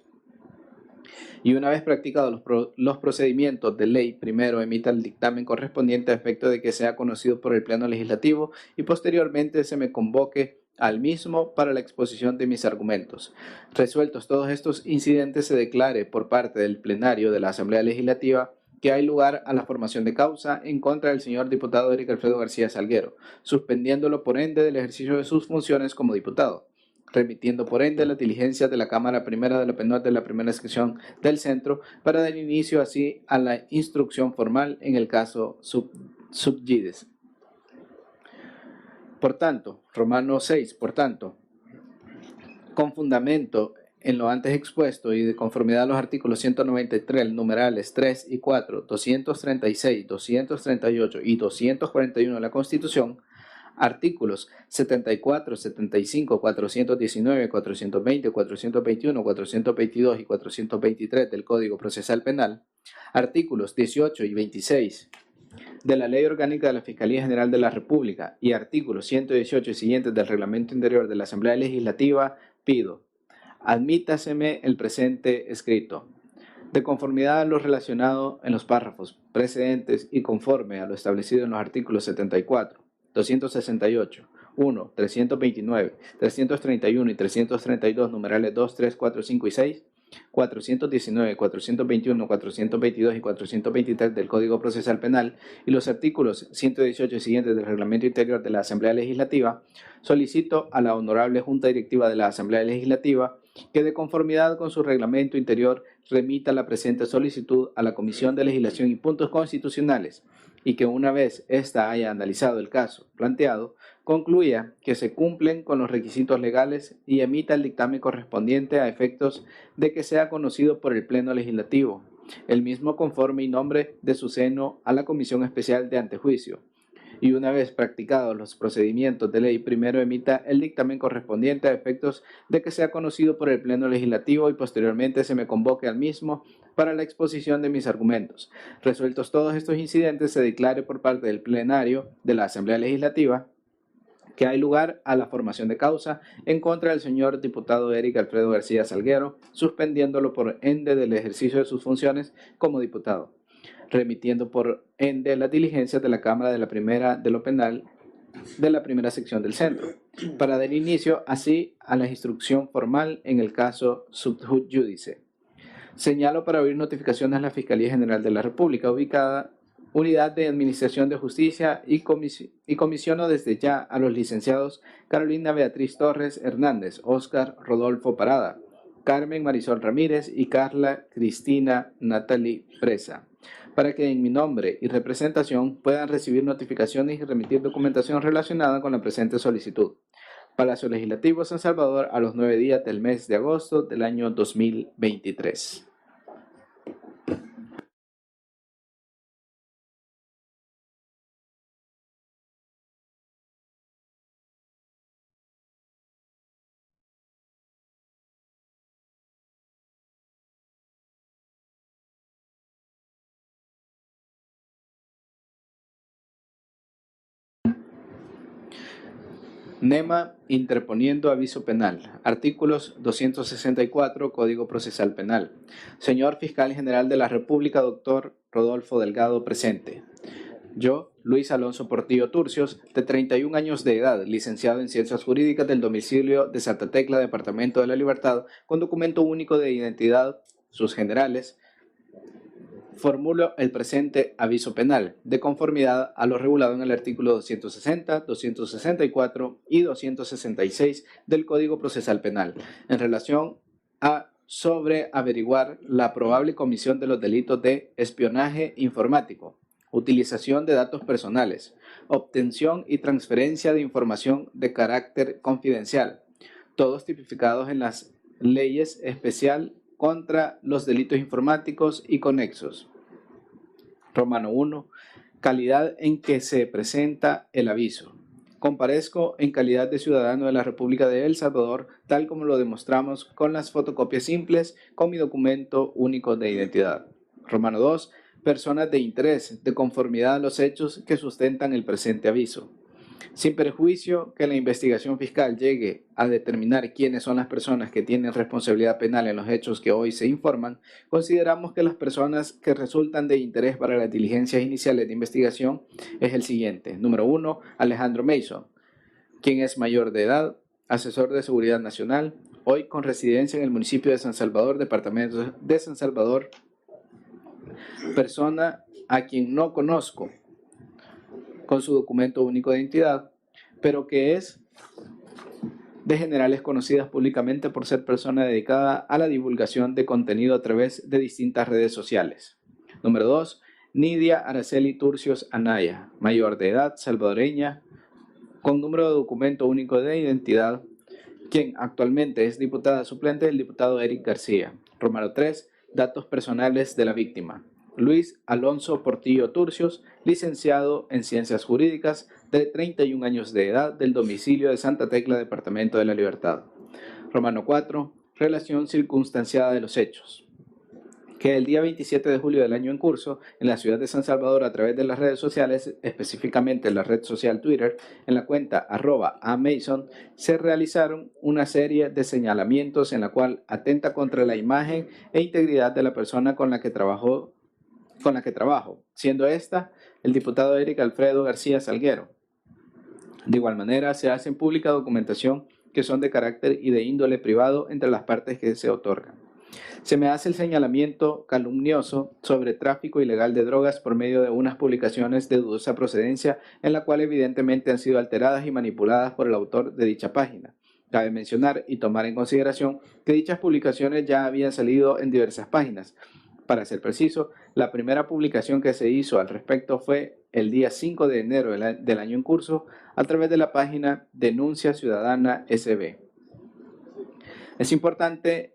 Y una vez practicados los procedimientos de ley, primero emita el dictamen correspondiente a efecto de que sea conocido por el Pleno Legislativo y posteriormente se me convoque al mismo para la exposición de mis argumentos. Resueltos todos estos incidentes, se declare por parte del plenario de la Asamblea Legislativa que hay lugar a la formación de causa en contra del señor diputado Eric Alfredo García Salguero, suspendiéndolo por ende del ejercicio de sus funciones como diputado, remitiendo por ende las diligencias de la Cámara Primera de la Penal de la Primera Sección del Centro para dar inicio así a la instrucción formal en el caso subjudice. Por tanto, Romano 6, por tanto, con fundamento en lo antes expuesto y de conformidad a los artículos 193, numerales 3 y 4, 236, 238 y 241 de la Constitución, artículos 74, 75, 419, 420, 421, 422 y 423 del Código Procesal Penal, artículos 18 y 26 de la Ley Orgánica de la Fiscalía General de la República y artículos 118 y siguientes del Reglamento Interior de la Asamblea Legislativa, pido: admítaseme el presente escrito. De conformidad a lo relacionado en los párrafos precedentes y conforme a lo establecido en los artículos 74, 268, 1, 329, 331 y 332, numerales 2, 3, 4, 5 y 6, 419, 421, 422 y 423 del Código Procesal Penal y los artículos 118 y siguientes del Reglamento Interior de la Asamblea Legislativa, solicito a la Honorable Junta Directiva de la Asamblea Legislativa que, de conformidad con su Reglamento Interior, remita la presente solicitud a la Comisión de Legislación y Puntos Constitucionales y que, una vez ésta haya analizado el caso planteado, concluya que se cumplen con los requisitos legales y emita el dictamen correspondiente a efectos de que sea conocido por el Pleno Legislativo, el mismo conforme y nombre de su seno a la Comisión Especial de Antejuicio. Y una vez practicados los procedimientos de ley, primero emita el dictamen correspondiente a efectos de que sea conocido por el Pleno Legislativo y posteriormente se me convoque al mismo para la exposición de mis argumentos. Resueltos todos estos incidentes, se declare por parte del plenario de la Asamblea Legislativa que hay lugar a la formación de causa en contra del señor diputado Eric Alfredo García Salguero, suspendiéndolo por ende del ejercicio de sus funciones como diputado, remitiendo por ende las diligencias de la Cámara de la Primera de lo Penal de la Primera Sección del Centro, para dar inicio así a la instrucción formal en el caso subjudice. Señalo para oír notificaciones a la Fiscalía General de la República, ubicada Unidad de Administración de Justicia, y comisiono desde ya a los licenciados Carolina Beatriz Torres Hernández, Óscar Rodolfo Parada, Carmen Marisol Ramírez y Carla Cristina Natalie Presa, para que en mi nombre y representación puedan recibir notificaciones y remitir documentación relacionada con la presente solicitud. Palacio Legislativo, San Salvador, a los 9 días del mes de agosto del año 2023. NEMA interponiendo aviso penal. Artículos 264 Código Procesal Penal. Señor Fiscal General de la República, doctor Rodolfo Delgado, presente. Yo, Luis Alonso Portillo Turcios, de 31 años de edad, licenciado en Ciencias Jurídicas del domicilio de Santa Tecla, Departamento de la Libertad, con documento único de identidad, sus generales, formulo el presente aviso penal, de conformidad a lo regulado en el artículo 260, 264 y 266 del Código Procesal Penal, en relación a sobre averiguar la probable comisión de los delitos de espionaje informático, utilización de datos personales, obtención y transferencia de información de carácter confidencial, todos tipificados en las leyes especial contra los delitos informáticos y conexos. Romano 1. Calidad en que se presenta el aviso. Comparezco en calidad de ciudadano de la República de El Salvador, tal como lo demostramos con las fotocopias simples con mi documento único de identidad. Romano 2. Personas de interés, de conformidad a los hechos que sustentan el presente aviso. Sin perjuicio que la investigación fiscal llegue a determinar quiénes son las personas que tienen responsabilidad penal en los hechos que hoy se informan, consideramos que las personas que resultan de interés para las diligencias iniciales de investigación es el siguiente. Número 1, Alejandro Mason, quien es mayor de edad, asesor de seguridad nacional, hoy con residencia en el municipio de San Salvador, departamento de San Salvador, persona a quien no conozco con su documento único de identidad, pero que es de generales conocidas públicamente por ser persona dedicada a la divulgación de contenido a través de distintas redes sociales. Número 2, Nidia Araceli Turcios Anaya, mayor de edad, salvadoreña, con número de documento único de identidad, quien actualmente es diputada suplente del diputado Eric García. Romano 3, datos personales de la víctima. Luis Alonso Portillo Turcios, licenciado en Ciencias Jurídicas, de 31 años de edad, del domicilio de Santa Tecla, Departamento de la Libertad. Romano 4. Relación circunstanciada de los hechos. Que el día 27 de julio del año en curso, en la ciudad de San Salvador, a través de las redes sociales, específicamente en la red social Twitter, en la cuenta @amason, se realizaron una serie de señalamientos en la cual atenta contra la imagen e integridad de la persona con la que trabajo, siendo esta el diputado Eric Alfredo García Salguero. De igual manera, se hace pública documentación que son de carácter y de índole privado entre las partes que se otorgan. Se me hace el señalamiento calumnioso sobre tráfico ilegal de drogas por medio de unas publicaciones de dudosa procedencia, en la cual evidentemente han sido alteradas y manipuladas por el autor de dicha página. Cabe mencionar y tomar en consideración que dichas publicaciones ya habían salido en diversas páginas. Para ser preciso, la primera publicación que se hizo al respecto fue el día 5 de enero del año en curso a través de la página Denuncia Ciudadana SB. Es importante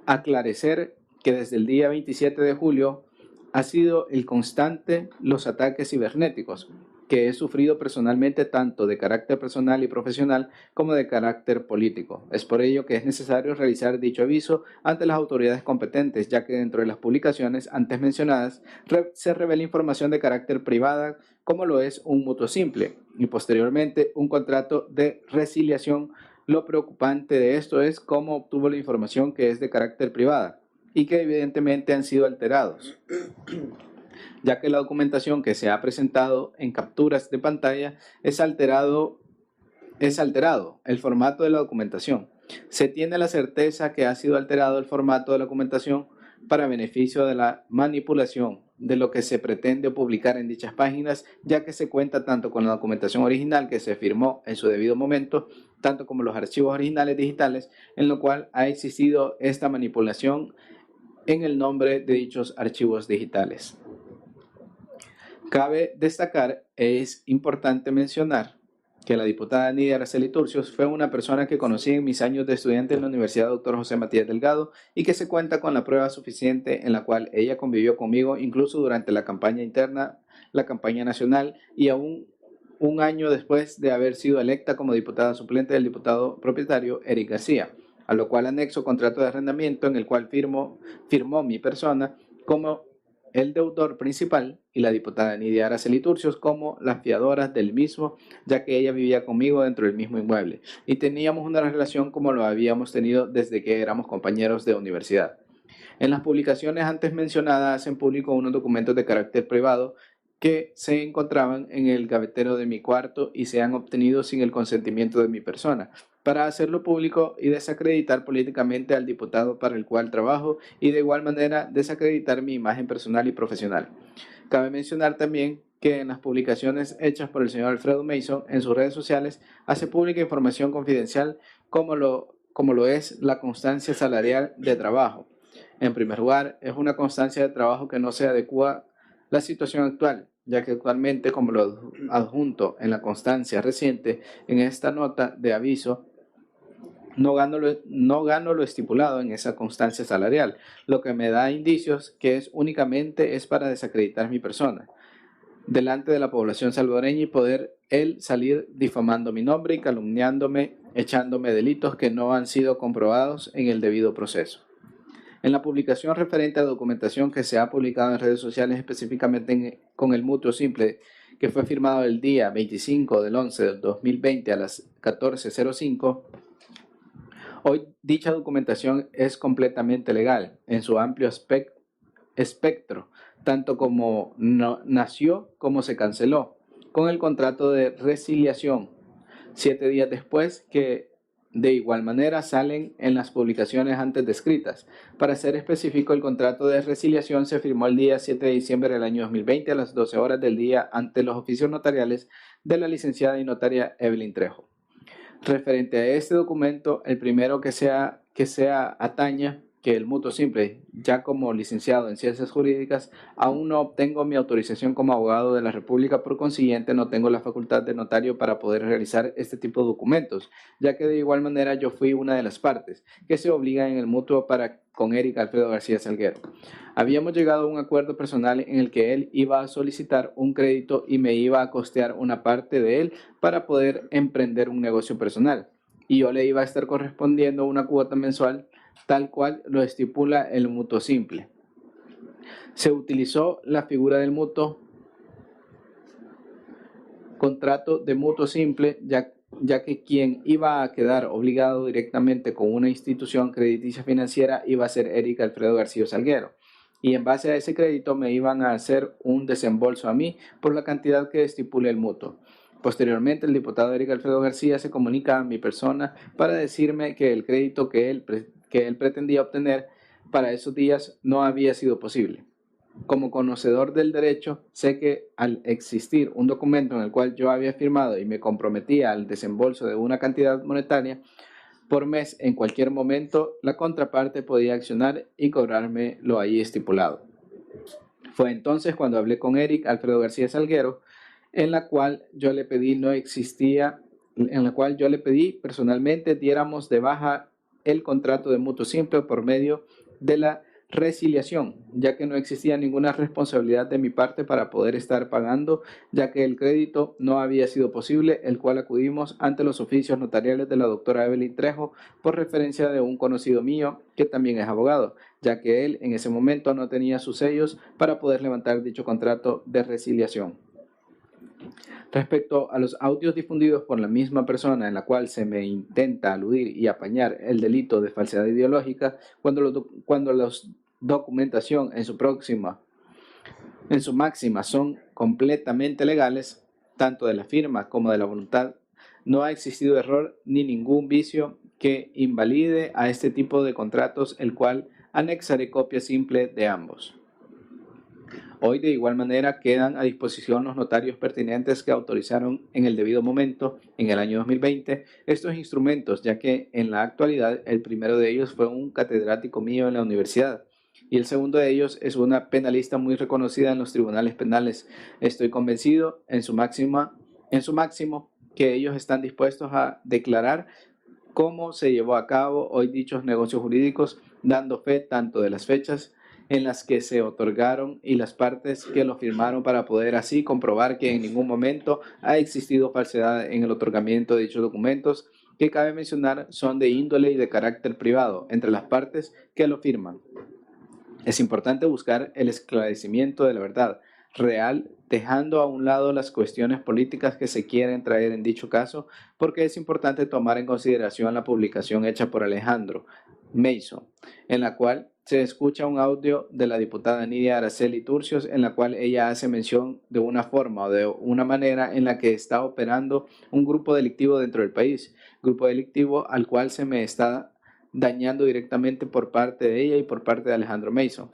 aclarecer que desde el día 27 de julio ha sido el constante los ataques cibernéticos que he sufrido personalmente, tanto de carácter personal y profesional como de carácter político. Es por ello que es necesario realizar dicho aviso ante las autoridades competentes, ya que dentro de las publicaciones antes mencionadas se revela información de carácter privada, como lo es un mutuo simple, y posteriormente un contrato de resiliación. Lo preocupante de esto es cómo obtuvo la información que es de carácter privada y que evidentemente han sido alterados, ya que la documentación que se ha presentado en capturas de pantalla es alterado el formato de la documentación. Se tiene la certeza que ha sido alterado el formato de la documentación para beneficio de la manipulación de lo que se pretende publicar en dichas páginas, ya que se cuenta tanto con la documentación original que se firmó en su debido momento, tanto como los archivos originales digitales, en lo cual ha existido esta manipulación en el nombre de dichos archivos digitales. Cabe destacar, es importante mencionar, que la diputada Nidia Araceli Turcios fue una persona que conocí en mis años de estudiante en la Universidad Dr. José Matías Delgado y que se cuenta con la prueba suficiente en la cual ella convivió conmigo incluso durante la campaña interna, la campaña nacional y aún un año después de haber sido electa como diputada suplente del diputado propietario Eric García, a lo cual anexo contrato de arrendamiento en el cual firmó mi persona como el deudor principal y la diputada Nidia Araceli Turcios como las fiadoras del mismo, ya que ella vivía conmigo dentro del mismo inmueble y teníamos una relación como lo habíamos tenido desde que éramos compañeros de universidad. En las publicaciones antes mencionadas hacen público unos documentos de carácter privado que se encontraban en el gavetero de mi cuarto y se han obtenido sin el consentimiento de mi persona, para hacerlo público y desacreditar políticamente al diputado para el cual trabajo y de igual manera desacreditar mi imagen personal y profesional. Cabe mencionar también que en las publicaciones hechas por el señor Alfredo Mason en sus redes sociales hace pública información confidencial como lo es la constancia salarial de trabajo. En primer lugar, es una constancia de trabajo que no se adecua a la situación actual, ya que actualmente, como lo adjunto en la constancia reciente en esta nota de aviso, no gano lo estipulado en esa constancia salarial, lo que me da indicios que únicamente es para desacreditar mi persona delante de la población salvadoreña y poder él salir difamando mi nombre y calumniándome, echándome delitos que no han sido comprobados en el debido proceso. En la publicación referente a documentación que se ha publicado en redes sociales, específicamente con el mutuo simple, que fue firmado el día 25 del 11 del 2020 a las 14:05, hoy dicha documentación es completamente legal en su amplio espectro, tanto como nació como se canceló, con el contrato de resiliación, 7 días después que de igual manera salen en las publicaciones antes descritas. Para ser específico, el contrato de resiliación se firmó el día 7 de diciembre del año 2020 a las 12 horas del día ante los oficios notariales de la licenciada y notaria Evelyn Trejo. Referente a este documento, el primero que sea ataña que el mutuo simple, ya como licenciado en ciencias jurídicas, aún no obtengo mi autorización como abogado de la República, por consiguiente no tengo la facultad de notario para poder realizar este tipo de documentos, ya que de igual manera yo fui una de las partes que se obliga en el mutuo con Eric Alfredo García Salguero. Habíamos llegado a un acuerdo personal en el que él iba a solicitar un crédito y me iba a costear una parte de él para poder emprender un negocio personal, y yo le iba a estar correspondiendo una cuota mensual tal cual lo estipula el mutuo simple. Se utilizó la figura del mutuo contrato de mutuo simple, ya que quien iba a quedar obligado directamente con una institución crediticia financiera iba a ser Eric Alfredo García Salguero, y en base a ese crédito me iban a hacer un desembolso a mí por la cantidad que estipule el mutuo. Posteriormente, el diputado Eric Alfredo García se comunica a mi persona para decirme que el crédito que él pretendía obtener para esos días no había sido posible. Como conocedor del derecho, sé que al existir un documento en el cual yo había firmado y me comprometía al desembolso de una cantidad monetaria por mes, en cualquier momento la contraparte podía accionar y cobrarme lo ahí estipulado. Fue entonces cuando hablé con Eric Alfredo García Salguero, en la cual yo le pedí personalmente diéramos de baja el contrato de mutuo simple por medio de la resiliación, ya que no existía ninguna responsabilidad de mi parte para poder estar pagando, ya que el crédito no había sido posible, el cual acudimos ante los oficios notariales de la doctora Evelyn Trejo por referencia de un conocido mío que también es abogado, ya que él en ese momento no tenía sus sellos para poder levantar dicho contrato de resiliación. Respecto a los audios difundidos por la misma persona en la cual se me intenta aludir y apañar el delito de falsedad ideológica, cuando la documentación en su máxima son completamente legales, tanto de la firma como de la voluntad, no ha existido error ni ningún vicio que invalide a este tipo de contratos, el cual anexaré copia simple de ambos. Hoy, de igual manera, quedan a disposición los notarios pertinentes que autorizaron en el debido momento, en el año 2020, estos instrumentos, ya que en la actualidad el primero de ellos fue un catedrático mío en la universidad y el segundo de ellos es una penalista muy reconocida en los tribunales penales. Estoy convencido en su máximo que ellos están dispuestos a declarar cómo se llevó a cabo hoy dichos negocios jurídicos, dando fe tanto de las fechas en las que se otorgaron y las partes que lo firmaron para poder así comprobar que en ningún momento ha existido falsedad en el otorgamiento de dichos documentos, que cabe mencionar son de índole y de carácter privado entre las partes que lo firman. Es importante buscar el esclarecimiento de la verdad real, dejando a un lado las cuestiones políticas que se quieren traer en dicho caso, porque es importante tomar en consideración la publicación hecha por Alejandro Mason, en la cual se escucha un audio de la diputada Nidia Araceli Turcios, en la cual ella hace mención de una forma o de una manera en la que está operando un grupo delictivo dentro del país, grupo delictivo al cual se me está dañando directamente por parte de ella y por parte de Alejandro Mason.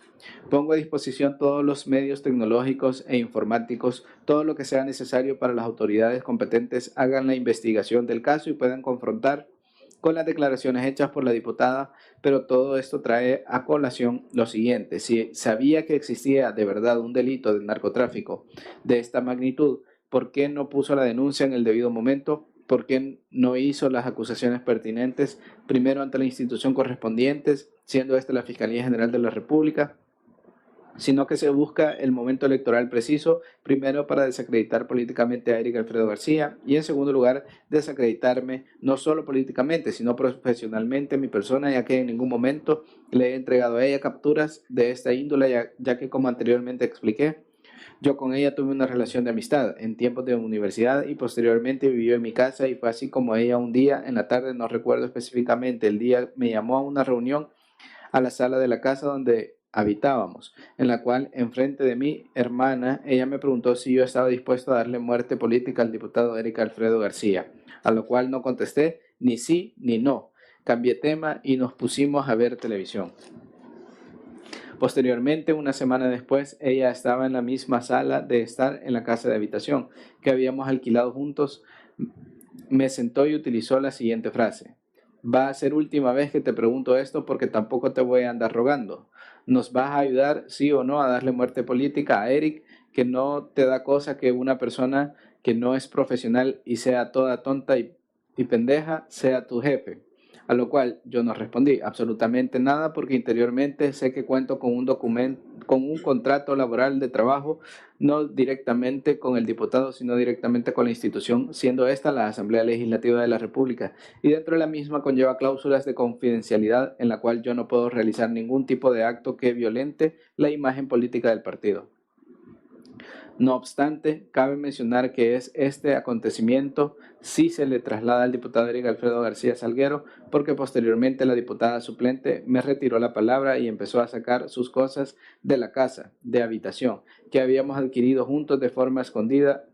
Pongo a disposición todos los medios tecnológicos e informáticos, todo lo que sea necesario para las autoridades competentes hagan la investigación del caso y puedan confrontar con las declaraciones hechas por la diputada, pero todo esto trae a colación lo siguiente: si sabía que existía de verdad un delito de narcotráfico de esta magnitud, ¿por qué no puso la denuncia en el debido momento? ¿Por qué no hizo las acusaciones pertinentes primero ante la institución correspondiente, siendo esta la Fiscalía General de la República? Sino que se busca el momento electoral preciso, primero para desacreditar políticamente a Eric Alfredo García y en segundo lugar desacreditarme no solo políticamente, sino profesionalmente mi persona, ya que en ningún momento le he entregado a ella capturas de esta índole, ya que como anteriormente expliqué, yo con ella tuve una relación de amistad en tiempos de universidad y posteriormente vivió en mi casa y fue así como ella un día en la tarde, no recuerdo específicamente el día, me llamó a una reunión a la sala de la casa donde habitábamos, en la cual enfrente de mi hermana, ella me preguntó si yo estaba dispuesto a darle muerte política al diputado Eric Alfredo García, a lo cual no contesté ni sí ni no. Cambié tema y nos pusimos a ver televisión. Posteriormente, una semana después, ella estaba en la misma sala de estar en la casa de habitación que habíamos alquilado juntos. Me sentó y utilizó la siguiente frase: va a ser última vez que te pregunto esto porque tampoco te voy a andar rogando. ¿Nos vas a ayudar, sí o no, a darle muerte política a Eric, que no te da cosa que una persona que no es profesional y sea toda tonta y pendeja sea tu jefe? A lo cual yo no respondí absolutamente nada porque interiormente sé que cuento con un documento, con un contrato laboral de trabajo, no directamente con el diputado, sino directamente con la institución, siendo esta la Asamblea Legislativa de la República, y dentro de la misma conlleva cláusulas de confidencialidad en la cual yo no puedo realizar ningún tipo de acto que violente la imagen política del partido. No obstante, cabe mencionar que este acontecimiento sí se le traslada al diputado Eric Alfredo García Salguero, porque posteriormente la diputada suplente me retiró la palabra y empezó a sacar sus cosas de la casa de habitación que habíamos adquirido juntos de forma escondida,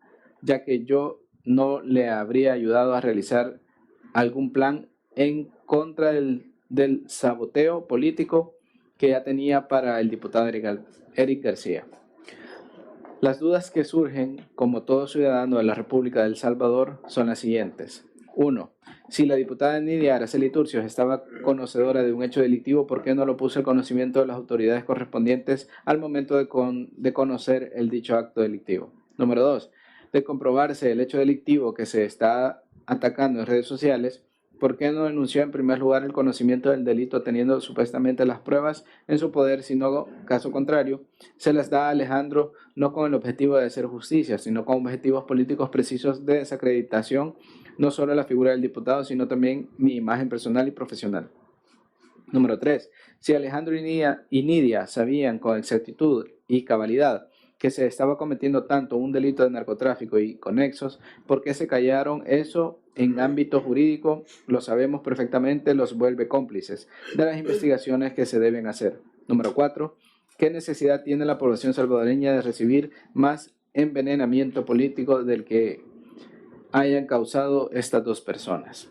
ya que yo no le habría ayudado a realizar algún plan en contra del saboteo político que ya tenía para el diputado Eric García. Las dudas que surgen, como todo ciudadano de la República de El Salvador, son las siguientes. 1. Si la diputada Nidia Araceli Turcios estaba conocedora de un hecho delictivo, ¿por qué no lo puso al conocimiento de las autoridades correspondientes al momento de conocer el dicho acto delictivo? Número 2. De comprobarse el hecho delictivo que se está atacando en redes sociales, ¿por qué no denunció en primer lugar el conocimiento del delito teniendo supuestamente las pruebas en su poder, sino caso contrario, se las da a Alejandro no con el objetivo de hacer justicia, sino con objetivos políticos precisos de desacreditación, no solo la figura del diputado, sino también mi imagen personal y profesional? Número 3. Si Alejandro y Nidia sabían con exactitud y cabalidad que se estaba cometiendo tanto un delito de narcotráfico y conexos, ¿por qué se callaron? Eso en ámbito jurídico, lo sabemos perfectamente, los vuelve cómplices de las investigaciones que se deben hacer. Número 4. ¿Qué necesidad tiene la población salvadoreña de recibir más envenenamiento político del que hayan causado estas dos personas?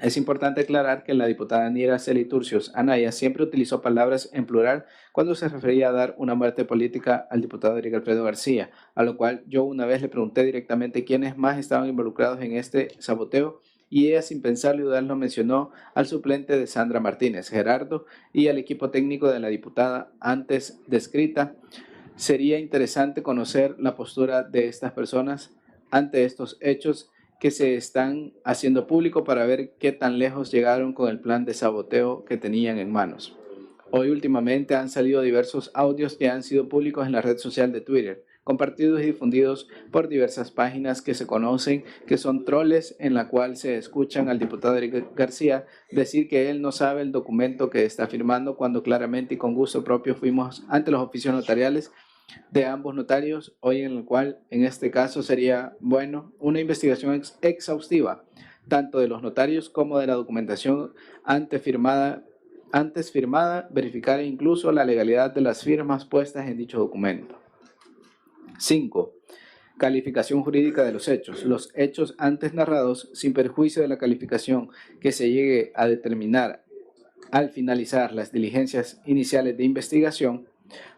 Es importante aclarar que la diputada Nidia Araceli Turcios Anaya siempre utilizó palabras en plural cuando se refería a dar una muerte política al diputado Eric Alfredo García, a lo cual yo una vez le pregunté directamente quiénes más estaban involucrados en este saboteo y ella sin pensarlo y dudarlo mencionó al suplente de Sandra Martínez, Gerardo, y al equipo técnico de la diputada antes descrita. Sería interesante conocer la postura de estas personas ante estos hechos que se están haciendo público para ver qué tan lejos llegaron con el plan de saboteo que tenían en manos. Hoy últimamente han salido diversos audios que han sido públicos en la red social de Twitter, compartidos y difundidos por diversas páginas que se conocen que son troles, en la cual se escuchan al diputado Eric García decir que él no sabe el documento que está firmando, cuando claramente y con gusto propio fuimos ante los oficios notariales de ambos notarios, hoy en el cual en este caso sería bueno una investigación exhaustiva tanto de los notarios como de la documentación antes firmada, verificar incluso la legalidad de las firmas puestas en dicho documento. 5. Calificación jurídica de los hechos. Los hechos antes narrados, sin perjuicio de la calificación que se llegue a determinar al finalizar las diligencias iniciales de investigación,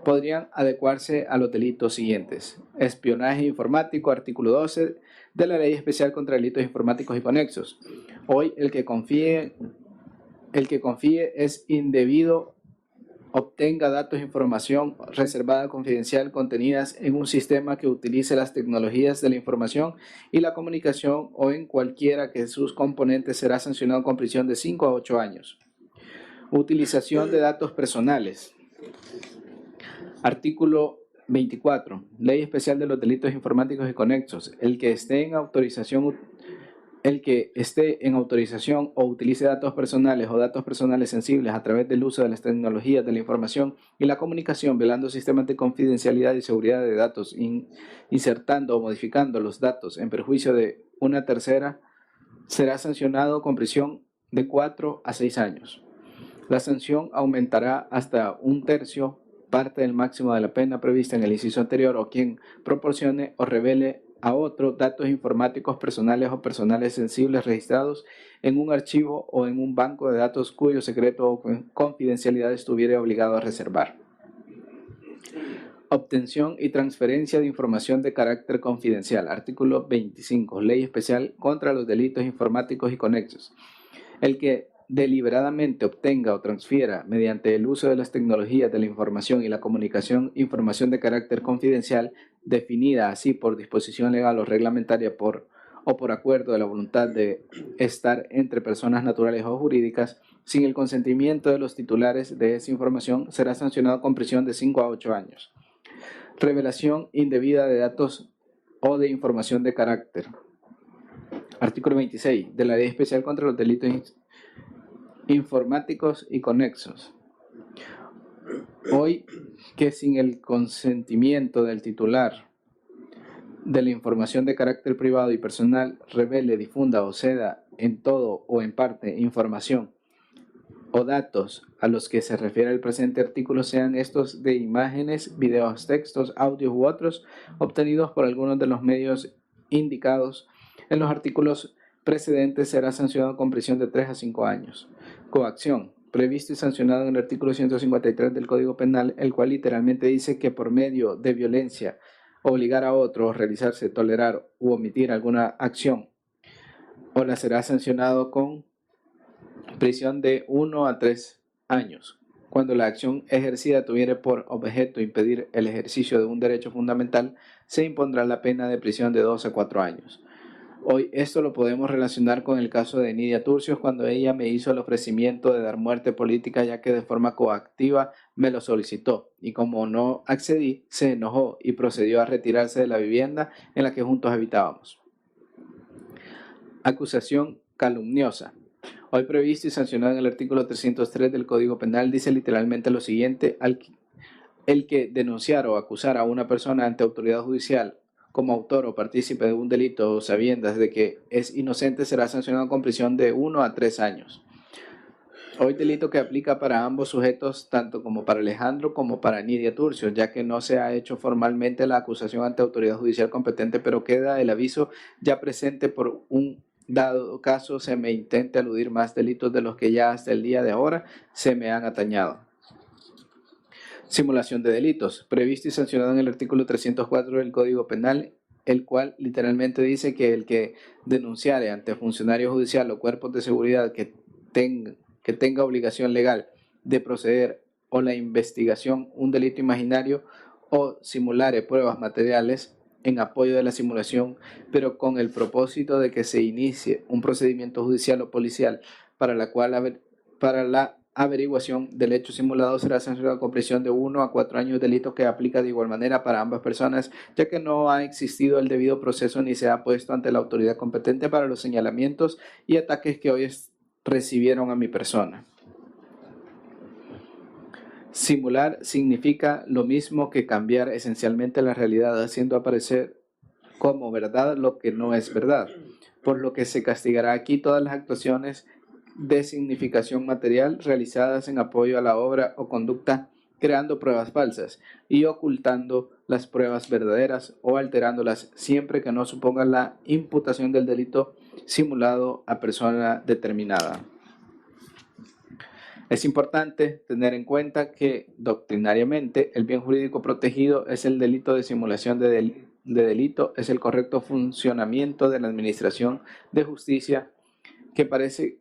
podrían adecuarse a los delitos siguientes: espionaje informático, artículo 12 de la Ley Especial contra Delitos Informáticos y Conexos. Hoy el que confíe es indebido, obtenga datos e información reservada confidencial contenidas en un sistema que utilice las tecnologías de la información y la comunicación o en cualquiera que sus componentes, será sancionado con prisión de 5 a 8 años. Utilización de datos personales. Artículo 24. Ley Especial de los Delitos Informáticos y Conexos. El que esté en autorización o utilice datos personales o datos personales sensibles a través del uso de las tecnologías de la información y la comunicación, violando sistemas de confidencialidad y seguridad de datos, insertando o modificando los datos en perjuicio de una tercera, será sancionado con prisión de 4 a 6 años. La sanción aumentará hasta 1/3 parte del máximo de la pena prevista en el inciso anterior, o quien proporcione o revele a otro datos informáticos personales o personales sensibles registrados en un archivo o en un banco de datos cuyo secreto o confidencialidad estuviera obligado a reservar. Obtención y transferencia de información de carácter confidencial. Artículo 25. Ley Especial contra los Delitos Informáticos y Conexos. El que deliberadamente obtenga o transfiera mediante el uso de las tecnologías de la información y la comunicación información de carácter confidencial, definida así por disposición legal o reglamentaria o por acuerdo de la voluntad de estar entre personas naturales o jurídicas, sin el consentimiento de los titulares de esa información, será sancionado con prisión de 5 a 8 años. Revelación indebida de datos o de información de carácter. Artículo 26 de la Ley Especial contra los Delitos Informáticos y Conexos. Hoy, que sin el consentimiento del titular de la información de carácter privado y personal revele, difunda o ceda en todo o en parte información o datos a los que se refiere el presente artículo, sean estos de imágenes, videos, textos, audios u otros, obtenidos por algunos de los medios indicados en los artículos precedentes, será sancionado con prisión de 3 a 5 años. Coacción. Previsto y sancionado en el artículo 153 del Código Penal, el cual literalmente dice que por medio de violencia, obligar a otro a realizarse, tolerar u omitir alguna acción, o la será sancionado con prisión de 1 a 3 años. Cuando la acción ejercida tuviere por objeto impedir el ejercicio de un derecho fundamental, se impondrá la pena de prisión de 2 a 4 años. Hoy esto lo podemos relacionar con el caso de Nidia Turcios, cuando ella me hizo el ofrecimiento de dar muerte política, ya que de forma coactiva me lo solicitó, y como no accedí, se enojó y procedió a retirarse de la vivienda en la que juntos habitábamos. Acusación calumniosa. Hoy previsto y sancionado en el artículo 303 del Código Penal, dice literalmente lo siguiente: el que denunciar o acusar a una persona ante autoridad judicial como autor o partícipe de un delito o sabiendas de que es inocente, será sancionado con prisión de 1 a 3 años. Hoy delito que aplica para ambos sujetos, tanto como para Alejandro como para Nidia Turcios, ya que no se ha hecho formalmente la acusación ante autoridad judicial competente, pero queda el aviso ya presente por un dado caso se me intente aludir más delitos de los que ya hasta el día de ahora se me han atañado. Simulación de delitos, previsto y sancionado en el artículo 304 del Código Penal, el cual literalmente dice que el que denunciare ante funcionario judicial o cuerpos de seguridad que tenga obligación legal de proceder o la investigación un delito imaginario o simulare pruebas materiales en apoyo de la simulación, pero con el propósito de que se inicie un procedimiento judicial o policial para la averiguación del hecho simulado será sancionado con prisión de 1 a 4 años, delito que aplica de igual manera para ambas personas, ya que no ha existido el debido proceso ni se ha puesto ante la autoridad competente para los señalamientos y ataques que hoy recibieron a mi persona. Simular significa lo mismo que cambiar esencialmente la realidad, haciendo aparecer como verdad lo que no es verdad, por lo que se castigará aquí todas las actuaciones de significación material realizadas en apoyo a la obra o conducta creando pruebas falsas y ocultando las pruebas verdaderas o alterándolas, siempre que no supongan la imputación del delito simulado a persona determinada. Es importante tener en cuenta que doctrinariamente el bien jurídico protegido es el delito de simulación de delito, es el correcto funcionamiento de la administración de justicia que parece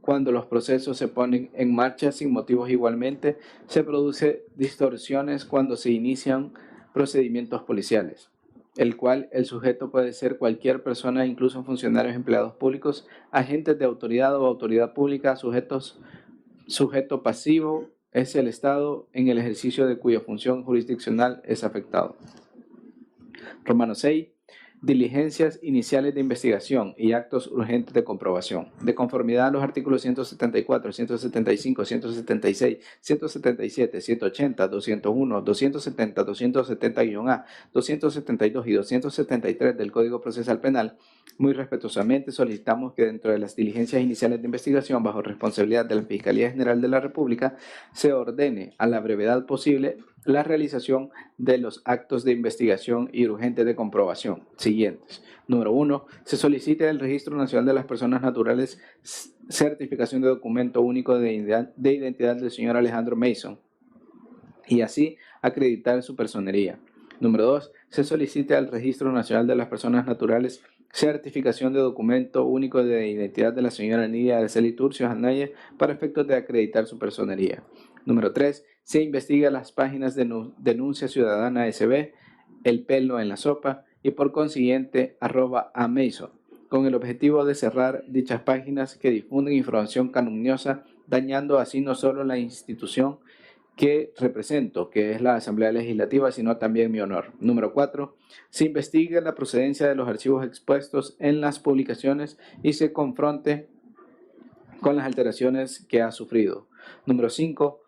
cuando los procesos se ponen en marcha sin motivos. Igualmente, se producen distorsiones cuando se inician procedimientos policiales, el cual el sujeto puede ser cualquier persona, incluso funcionarios, empleados públicos, agentes de autoridad o autoridad pública. Sujeto pasivo es el Estado en el ejercicio de cuya función jurisdiccional es afectado. Romanos 6. Diligencias iniciales de investigación y actos urgentes de comprobación. De conformidad a los artículos 174, 175, 176, 177, 180, 201, 270, 270-A, 272 y 273 del Código Procesal Penal, muy respetuosamente solicitamos que dentro de las diligencias iniciales de investigación bajo responsabilidad de la Fiscalía General de la República se ordene a la brevedad posible la realización de los actos de investigación y urgentes de comprobación siguientes. Número 1. Se solicite el Registro Nacional de las Personas Naturales certificación de documento único de identidad del señor Alejandro Mason y así acreditar su personería. Número 2. Se solicite al Registro Nacional de las Personas Naturales certificación de documento único de identidad de la señora Nidia Araceli Turcios Anaya para efectos de acreditar su personería. Número 3. Se investiga las páginas de Denuncia Ciudadana SB, El Pelo en la Sopa y por consiguiente @amason, con el objetivo de cerrar dichas páginas que difunden información calumniosa, dañando así no solo la institución que represento, que es la Asamblea Legislativa, sino también mi honor. Número 4. Se investigue la procedencia de los archivos expuestos en las publicaciones y se confronte con las alteraciones que ha sufrido. Número 5.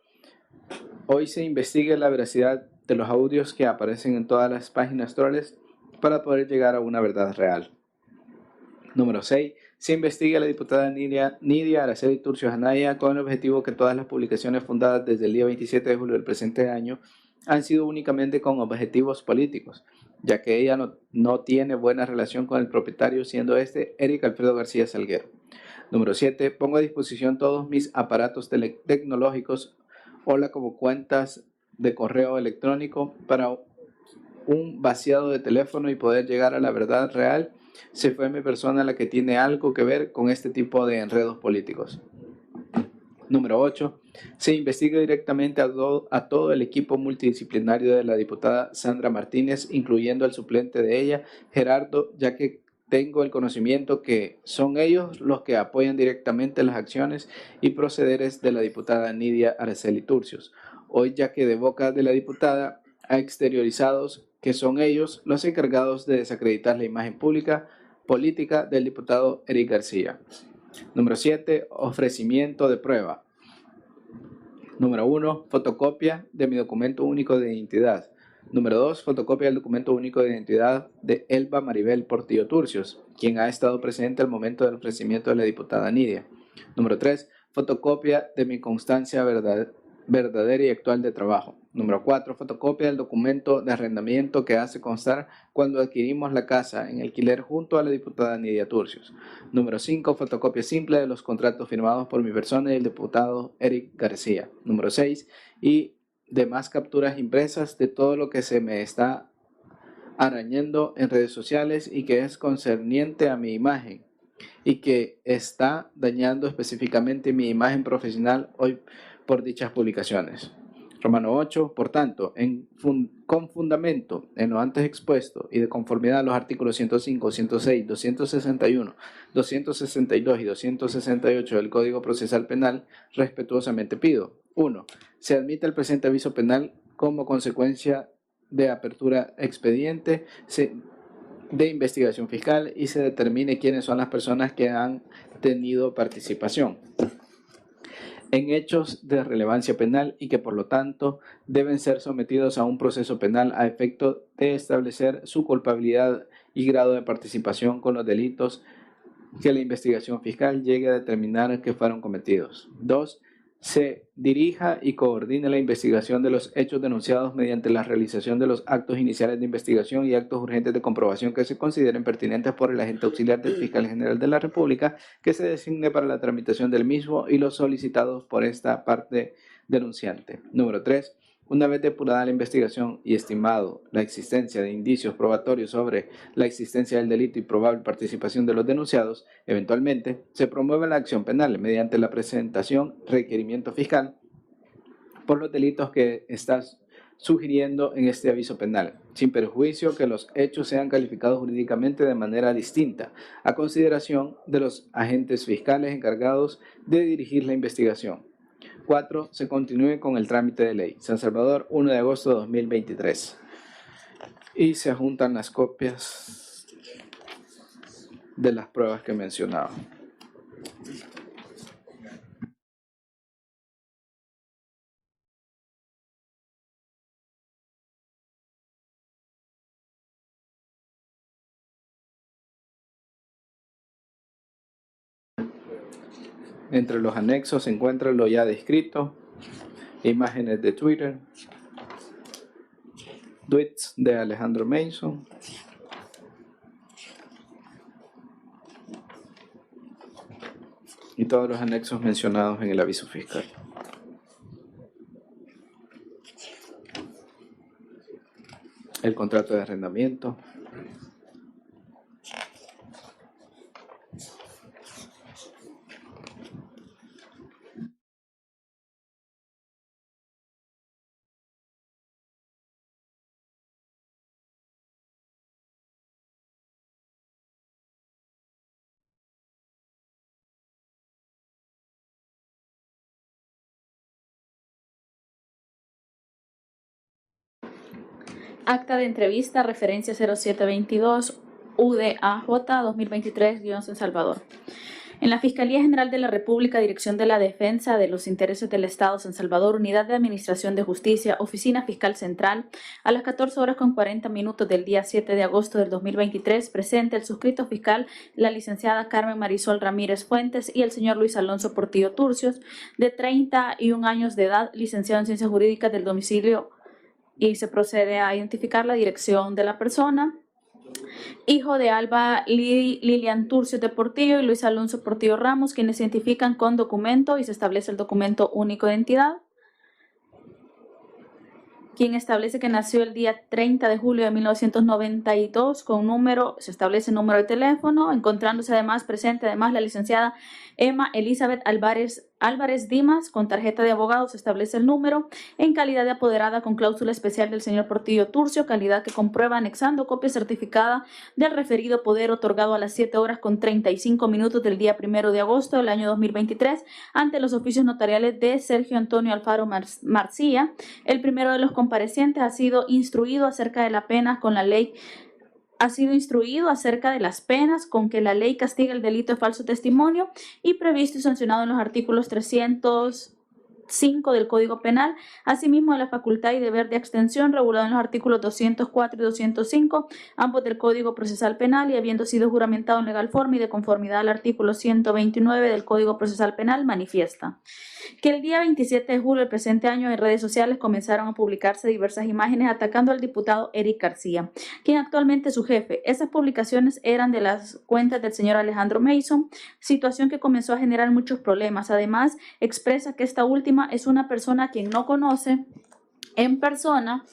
Hoy se investigue la veracidad de los audios que aparecen en todas las páginas troles para poder llegar a una verdad real. Número 6. Se investiga a la diputada Nidia Araceli Turcios Anaya con el objetivo que todas las publicaciones fundadas desde el día 27 de julio del presente año han sido únicamente con objetivos políticos, ya que ella no tiene buena relación con el propietario, siendo este Eric Alfredo García Salguero. Número 7. Pongo a disposición todos mis aparatos tecnológicos, como cuentas de correo electrónico para un vaciado de teléfono y poder llegar a la verdad real si fue mi persona la que tiene algo que ver con este tipo de enredos políticos. Número 8. Se investiga directamente a todo el equipo multidisciplinario de la diputada Sandra Martínez, incluyendo al suplente de ella, Gerardo, ya que tengo el conocimiento que son ellos los que apoyan directamente las acciones y procederes de la diputada Nidia Araceli Turcios. Hoy, ya que de boca de la diputada ha exteriorizados que son ellos los encargados de desacreditar la imagen política del diputado Eric García. Número 7. Ofrecimiento de prueba. Número 1. Fotocopia de mi documento único de identidad. Número 2. Fotocopia del documento único de identidad de Elba Maribel Portillo Turcios, quien ha estado presente al momento del ofrecimiento de la diputada Nidia. Número 3. Fotocopia de mi constancia verdadera y actual de trabajo. Número 4. Fotocopia del documento de arrendamiento que hace constar cuando adquirimos la casa en alquiler junto a la diputada Nidia Turcios. Número 5. Fotocopia simple de los contratos firmados por mi persona y el diputado Eric García. Número 6. Y demás capturas impresas de todo lo que se me está arañando en redes sociales y que es concerniente a mi imagen y que está dañando específicamente mi imagen profesional hoy por dichas publicaciones. Romano 8. Por tanto, con fundamento en lo antes expuesto y de conformidad a los artículos 105, 106, 261, 262 y 268 del Código Procesal Penal, respetuosamente pido: 1. Se admite el presente aviso penal como consecuencia de apertura expediente de investigación fiscal y se determine quiénes son las personas que han tenido participación en hechos de relevancia penal y que por lo tanto deben ser sometidos a un proceso penal a efecto de establecer su culpabilidad y grado de participación con los delitos que la investigación fiscal llegue a determinar que fueron cometidos. 2. Se dirija y coordine la investigación de los hechos denunciados mediante la realización de los actos iniciales de investigación y actos urgentes de comprobación que se consideren pertinentes por el agente auxiliar del Fiscal General de la República que se designe para la tramitación del mismo y los solicitados por esta parte denunciante. Número 3. Una vez depurada la investigación y estimado la existencia de indicios probatorios sobre la existencia del delito y probable participación de los denunciados, eventualmente se promueve la acción penal mediante la presentación requerimiento fiscal por los delitos que estás sugiriendo en este aviso penal, sin perjuicio que los hechos sean calificados jurídicamente de manera distinta, a consideración de los agentes fiscales encargados de dirigir la investigación. 4. Se continúe con el trámite de ley. San Salvador, 1 de agosto de 2023. Y se adjuntan las copias de las pruebas que mencionaba. Entre los anexos se encuentra lo ya descrito, imágenes de Twitter, tweets de Alejandro Mason, y todos los anexos mencionados en el aviso fiscal. El contrato de arrendamiento. Acta de entrevista, referencia 0722, UDAJ 2023-San Salvador. En la Fiscalía General de la República, Dirección de la Defensa de los Intereses del Estado, San Salvador, Unidad de Administración de Justicia, Oficina Fiscal Central, a las 14:40 del día 7 de agosto del 2023, presente el suscrito fiscal, la licenciada Carmen Marisol Ramírez Fuentes y el señor Luis Alonso Portillo Turcios, de 31 años de edad, licenciado en Ciencias Jurídicas del domicilio, y se procede a identificar la dirección de la persona. Hijo de Alba Lilian Turcios de Portillo y Luis Alonso Portillo Ramos, quienes se identifican con documento y se establece el documento único de identidad. Quien establece que nació el día 30 de julio de 1992 con número, se establece el número de teléfono, encontrándose además presente la licenciada Emma Elizabeth Álvarez Dimas, con tarjeta de abogado, se establece el número, en calidad de apoderada con cláusula especial del señor Portillo Turcio, calidad que comprueba anexando copia certificada del referido poder otorgado a las 7:35 del día 1 de agosto del año 2023 ante los oficios notariales de Sergio Antonio Alfaro Marcía. El primero de los comparecientes ha sido instruido acerca de las penas con la ley. Ha sido instruido acerca de las penas con que la ley castiga el delito de falso testimonio y previsto y sancionado en los artículos 305 del Código Penal, asimismo de la facultad y deber de abstención regulado en los artículos 204 y 205, ambos del Código Procesal Penal, y habiendo sido juramentado en legal forma y de conformidad al artículo 129 del Código Procesal Penal, manifiesta que el día 27 de julio del presente año en redes sociales comenzaron a publicarse diversas imágenes atacando al diputado Eric García, quien actualmente es su jefe. Esas publicaciones eran de las cuentas del señor Alejandro Mason, situación que comenzó a generar muchos problemas. Además, expresa que esta última es una persona a quien no conoce en persona,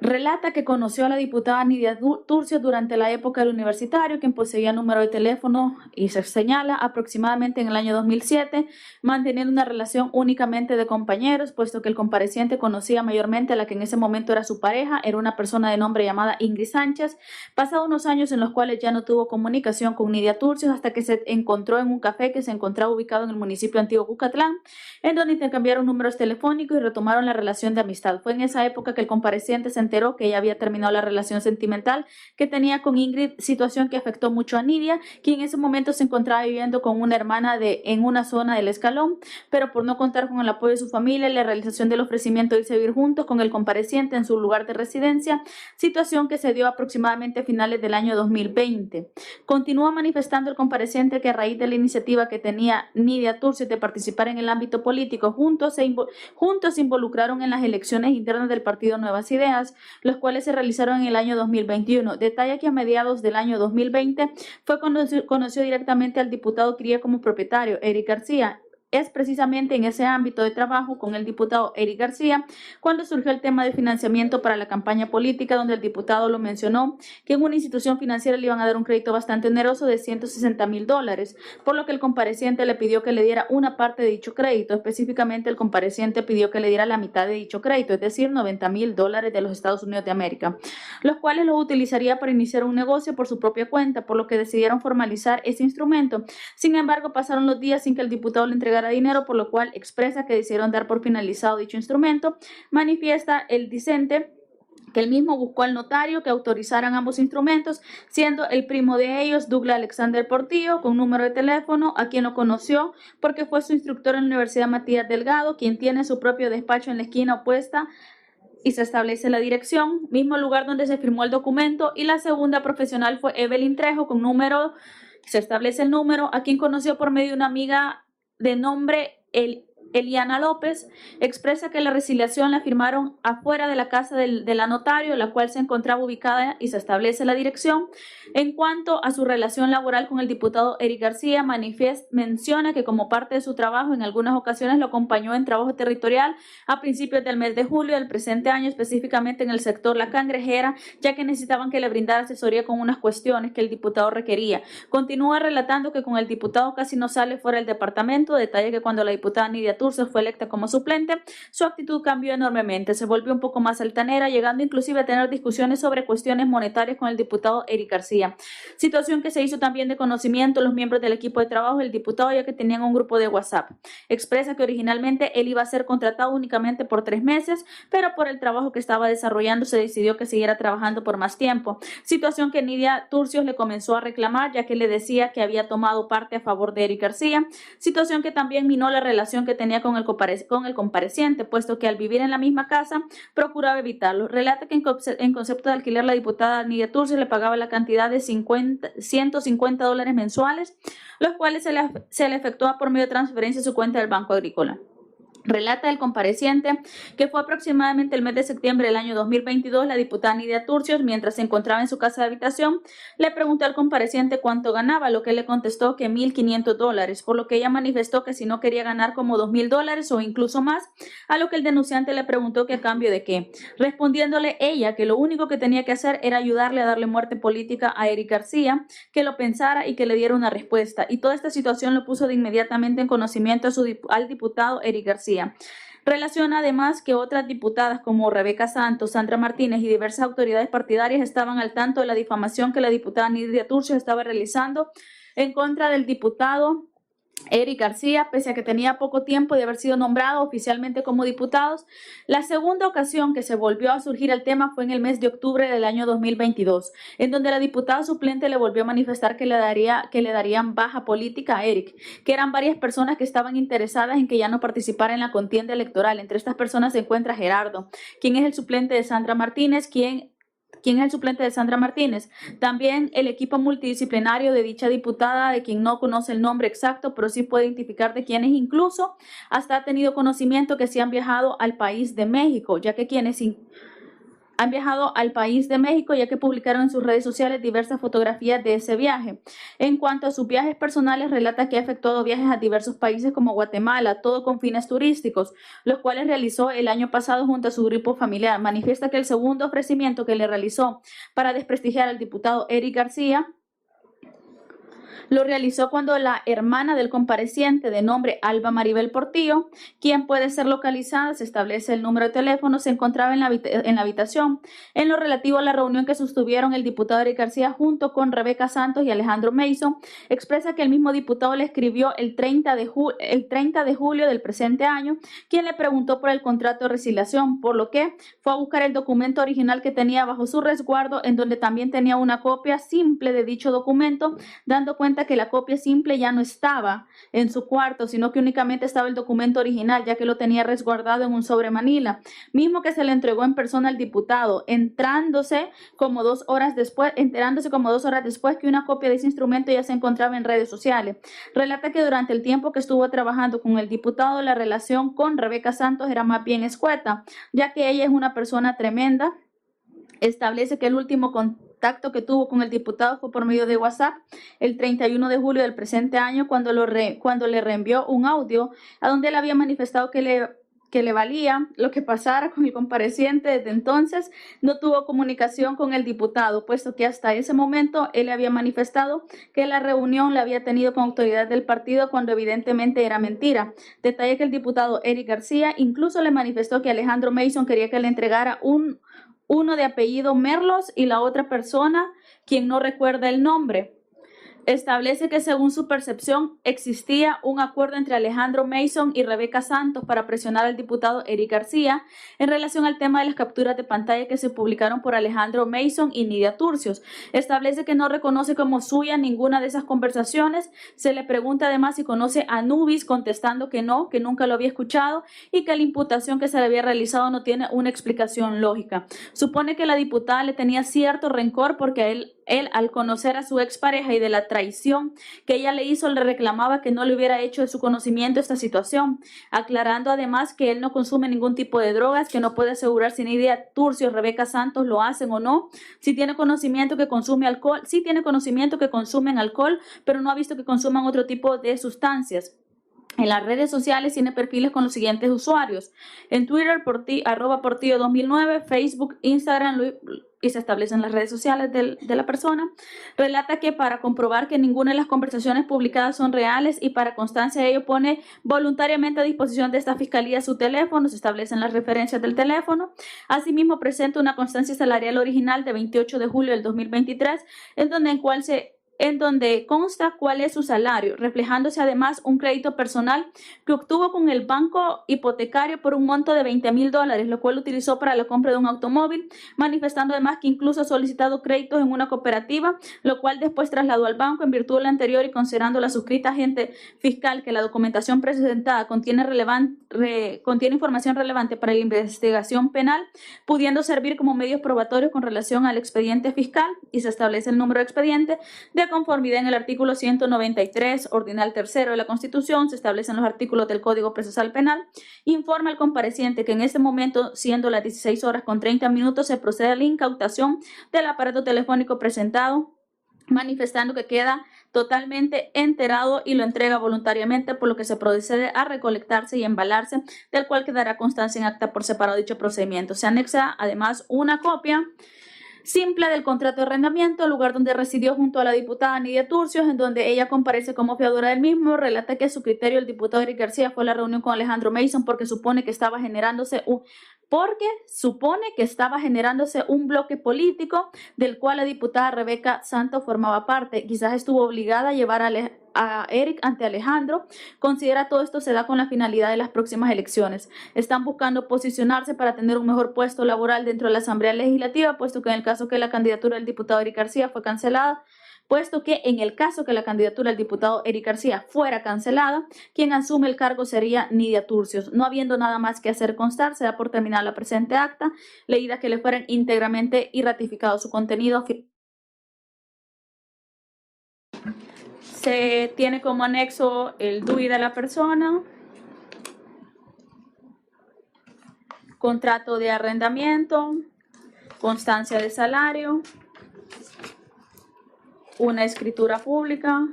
Relata que conoció a la diputada Nidia Turcios durante la época del universitario, quien poseía número de teléfono y se señala aproximadamente en el año 2007, manteniendo una relación únicamente de compañeros, puesto que el compareciente conocía mayormente a la que en ese momento era su pareja, era una persona de nombre llamada Ingrid Sánchez. Pasados unos años en los cuales ya no tuvo comunicación con Nidia Turcios hasta que se encontró en un café que se encontraba ubicado en el municipio antiguo Cucatlán, en donde intercambiaron números telefónicos y retomaron la relación de amistad. Fue en esa época que el compareciente se enteró que ella había terminado la relación sentimental que tenía con Ingrid, situación que afectó mucho a Nidia, quien en ese momento se encontraba viviendo con una hermana en una zona del Escalón, pero por no contar con el apoyo de su familia y la realización del ofrecimiento de irse a vivir juntos con el compareciente en su lugar de residencia, situación que se dio aproximadamente a finales del año 2020. Continúa manifestando el compareciente que a raíz de la iniciativa que tenía Nidia Turcios de participar en el ámbito político, juntos se involucraron en las elecciones internas del partido Nuevas Ideas, los cuales se realizaron en el año 2021. Detalla que a mediados del año 2020 conoció directamente al diputado que iría como propietario, Eric García. Es precisamente en ese ámbito de trabajo con el diputado Eric García cuando surgió el tema del financiamiento para la campaña política, donde el diputado lo mencionó que en una institución financiera le iban a dar un crédito bastante oneroso de $160,000, por lo que el compareciente le pidió que le diera una parte de dicho crédito. Específicamente, el compareciente pidió que le diera la mitad de dicho crédito, es decir, $90,000 de los Estados Unidos de América, los cuales los utilizaría para iniciar un negocio por su propia cuenta, por lo que decidieron formalizar ese instrumento. Sin embargo, pasaron los días sin que el diputado le entregara dinero, por lo cual expresa que decidieron dar por finalizado dicho instrumento. Manifiesta el discente que él mismo buscó al notario que autorizaran ambos instrumentos, siendo el primo de ellos Douglas Alexander Portillo, con número de teléfono, a quien lo conoció porque fue su instructor en la Universidad Matías Delgado, quien tiene su propio despacho en la esquina opuesta y se establece la dirección, mismo lugar donde se firmó el documento. Y la segunda profesional fue Evelyn Trejo, con número, se establece el número, a quien conoció por medio de una amiga de nombre Eliana López. Expresa que la resiliación la firmaron afuera de la casa de la notario, la cual se encontraba ubicada, y se establece la dirección. En cuanto a su relación laboral con el diputado Eric García, menciona que como parte de su trabajo en algunas ocasiones lo acompañó en trabajo territorial a principios del mes de julio del presente año, específicamente en el sector La Cangrejera, ya que necesitaban que le brindara asesoría con unas cuestiones que el diputado requería. Continúa relatando que con el diputado casi no sale fuera del departamento. Detalla que cuando la diputada Nidia Turcios fue electa como suplente, su actitud cambió enormemente, se volvió un poco más altanera, llegando inclusive a tener discusiones sobre cuestiones monetarias con el diputado Eric García. Situación que se hizo también de conocimiento los miembros del equipo de trabajo del diputado, ya que tenían un grupo de WhatsApp. Expresa que originalmente él iba a ser contratado únicamente por 3 meses, pero por el trabajo que estaba desarrollando se decidió que siguiera trabajando por más tiempo. Situación que Nidia Turcios le comenzó a reclamar, ya que le decía que había tomado parte a favor de Eric García. Situación que también minó la relación que tenía con el compareciente, puesto que al vivir en la misma casa procuraba evitarlo. Relata que en concepto de alquiler la diputada Nidia Turcios le pagaba la cantidad de $150 mensuales, los cuales se le efectúa por medio de transferencia a su cuenta del Banco Agrícola. Relata el compareciente que fue aproximadamente el mes de septiembre del año 2022, la diputada Nidia Turcios, mientras se encontraba en su casa de habitación, le preguntó al compareciente cuánto ganaba, lo que él le contestó que $1,500, por lo que ella manifestó que si no quería ganar como $2,000 o incluso más, a lo que el denunciante le preguntó que a cambio de qué, respondiéndole ella que lo único que tenía que hacer era ayudarle a darle muerte política a Eric García, que lo pensara y que le diera una respuesta. Y toda esta situación lo puso de inmediatamente en conocimiento al diputado Eric García. Relaciona además que otras diputadas como Rebeca Santos, Sandra Martínez y diversas autoridades partidarias estaban al tanto de la difamación que la diputada Nidia Turcios estaba realizando en contra del diputado Eric García, pese a que tenía poco tiempo de haber sido nombrado oficialmente como diputados. La segunda ocasión que se volvió a surgir el tema fue en el mes de octubre del año 2022, en donde la diputada suplente le volvió a manifestar que le darían baja política a Eric, que eran varias personas que estaban interesadas en que ya no participara en la contienda electoral. Entre estas personas se encuentra Gerardo, quien es el suplente de Sandra Martínez, ¿Quién es el suplente de Sandra Martínez? También el equipo multidisciplinario de dicha diputada, de quien no conoce el nombre exacto, pero sí puede identificar de quienes incluso hasta ha tenido conocimiento que sí han viajado al país de México, ya que quienes han viajado al país de México, ya que publicaron en sus redes sociales diversas fotografías de ese viaje. En cuanto a sus viajes personales, relata que ha efectuado viajes a diversos países como Guatemala, todo con fines turísticos, los cuales realizó el año pasado junto a su grupo familiar. Manifiesta que el segundo ofrecimiento que le realizó para desprestigiar al diputado Eric García lo realizó cuando la hermana del compareciente, de nombre Alba Maribel Portillo, quien puede ser localizada, se establece el número de teléfono, se encontraba en la habitación. En lo relativo a la reunión que sostuvieron el diputado Eric García junto con Rebeca Santos y Alejandro Mason, expresa que el mismo diputado le escribió el 30 de julio del presente año, quien le preguntó por el contrato de resiliación, por lo que fue a buscar el documento original que tenía bajo su resguardo, en donde también tenía una copia simple de dicho documento, dando cuenta que la copia simple ya no estaba en su cuarto, sino que únicamente estaba el documento original, ya que lo tenía resguardado en un sobre manila, mismo que se le entregó en persona al diputado, enterándose como 2 horas después que una copia de ese instrumento ya se encontraba en redes sociales. Relata que durante el tiempo que estuvo trabajando con el diputado, la relación con Rebeca Santos era más bien escueta, ya que ella es una persona tremenda. Establece que el último contacto que tuvo con el diputado fue por medio de WhatsApp el 31 de julio del presente año, cuando le reenvió un audio a donde él había manifestado que le valía lo que pasara con el compareciente. Desde entonces no tuvo comunicación con el diputado, puesto que hasta ese momento él había manifestado que la reunión la había tenido con autoridades del partido, cuando evidentemente era mentira. Detalla que el diputado Eric García incluso le manifestó que Alejandro Mason quería que le entregara uno de apellido Merlos y la otra persona, quien no recuerda el nombre. Establece que según su percepción existía un acuerdo entre Alejandro Mason y Rebeca Santos para presionar al diputado Eric García en relación al tema de las capturas de pantalla que se publicaron por Alejandro Mason y Nidia Turcios. Establece que no reconoce como suya ninguna de esas conversaciones. Se le pregunta además si conoce a Nubis, contestando que no, que nunca lo había escuchado y que la imputación que se le había realizado no tiene una explicación lógica. Supone que la diputada le tenía cierto rencor porque él al conocer a su expareja y de la traición que ella le hizo, le reclamaba que no le hubiera hecho de su conocimiento esta situación, aclarando además que él no consume ningún tipo de drogas, que no puede asegurar si Nidia Turcios, Rebeca Santos lo hacen o no, si tiene conocimiento que consume alcohol, sí tiene conocimiento que consumen alcohol, pero no ha visto que consuman otro tipo de sustancias. En las redes sociales tiene perfiles con los siguientes usuarios: en Twitter, @portillo2009, Facebook, Instagram, y se establecen las redes sociales de la persona. Relata que para comprobar que ninguna de las conversaciones publicadas son reales y para constancia de ello pone voluntariamente a disposición de esta fiscalía su teléfono, se establecen las referencias del teléfono. Asimismo presenta una constancia salarial original de 28 de julio del 2023, en donde consta cuál es su salario, reflejándose además un crédito personal que obtuvo con el banco hipotecario por un monto de $20,000, lo cual utilizó para la compra de un automóvil, manifestando además que incluso ha solicitado créditos en una cooperativa, lo cual después trasladó al banco. En virtud de lo anterior y considerando la suscrita agente fiscal que la documentación presentada contiene información relevante para la investigación penal, pudiendo servir como medios probatorios con relación al expediente fiscal, y se establece el número de expediente de conformidad en el artículo 193, ordinal tercero de la Constitución. Se establecen los artículos del Código Procesal Penal. Informa al compareciente que en este momento, siendo las 16:30, se procede a la incautación del aparato telefónico presentado, manifestando que queda totalmente enterado y lo entrega voluntariamente, por lo que se procede a recolectarse y embalarse, del cual quedará constancia en acta por separado de dicho procedimiento. Se anexa además una copia simple del contrato de arrendamiento, lugar donde residió junto a la diputada Nidia Turcios, en donde ella comparece como fiadora del mismo. Relata que a su criterio el diputado Eric García fue a la reunión con Alejandro Mason porque supone que estaba generándose un bloque político del cual la diputada Rebeca Santos formaba parte. Quizás estuvo obligada a llevar a Eric ante Alejandro. Considera todo esto se da con la finalidad de las próximas elecciones. Están buscando posicionarse para tener un mejor puesto laboral dentro de la Asamblea Legislativa, puesto que en el caso que la candidatura del diputado Eric García fue cancelada, fuera cancelada, quien asume el cargo sería Nidia Turcios. No habiendo nada más que hacer constar, se da por terminada la presente acta, leída que le fueran íntegramente y ratificado su contenido. Se tiene como anexo el DUI de la persona, contrato de arrendamiento, constancia de salario, una escritura pública,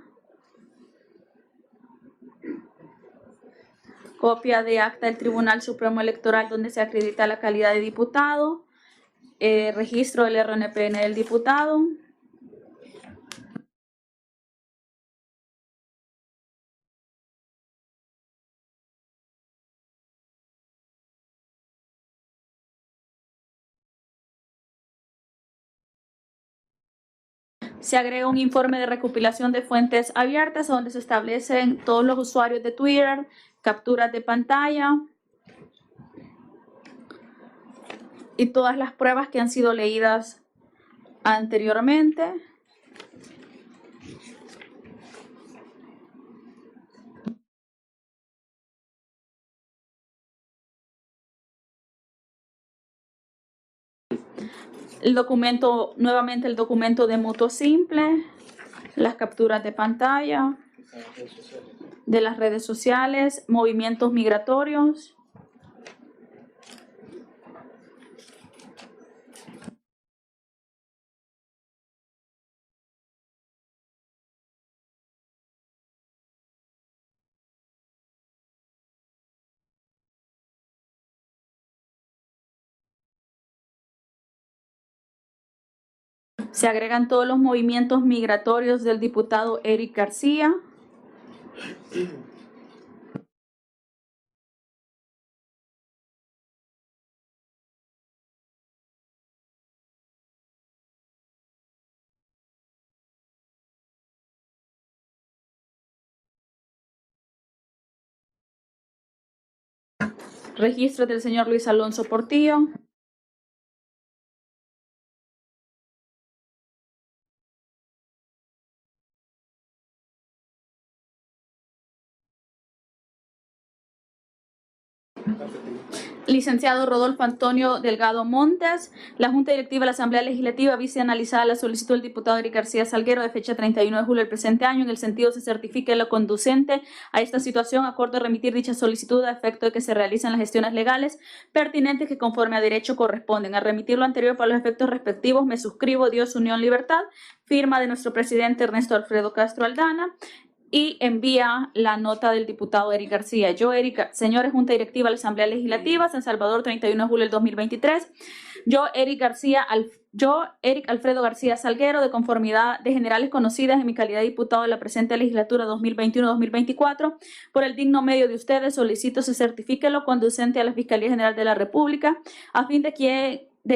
copia de acta del Tribunal Supremo Electoral donde se acredita la calidad de diputado, registro del RNPN del diputado, se agrega un informe de recopilación de fuentes abiertas donde se establecen todos los usuarios de Twitter, capturas de pantalla y todas las pruebas que han sido leídas anteriormente. El documento, nuevamente el documento de mutuo simple, las capturas de pantalla de las redes sociales, movimientos migratorios, se agregan todos los movimientos migratorios del diputado Eric García. Registros del señor Luis Alonso Portillo. Licenciado Rodolfo Antonio Delgado Montes, la Junta Directiva de la Asamblea Legislativa viste analizada la solicitud del diputado Eric García Salguero de fecha 31 de julio del presente año. En el sentido se certifique lo conducente a esta situación, acuerdo remitir dicha solicitud a efecto de que se realicen las gestiones legales pertinentes que conforme a derecho corresponden. Al remitir lo anterior para los efectos respectivos, me suscribo. Dios, Unión, Libertad. Firma de nuestro presidente Ernesto Alfredo Castro Aldana. Y envía la nota del diputado Eric García. Yo, señores Junta Directiva de la Asamblea Legislativa, San Salvador, 31 de julio del 2023. Yo, Eric Alfredo García Salguero, de conformidad de generales conocidas en mi calidad de diputado de la presente legislatura 2021-2024, por el digno medio de ustedes, solicito se certifique lo conducente a la Fiscalía General de la República, a fin de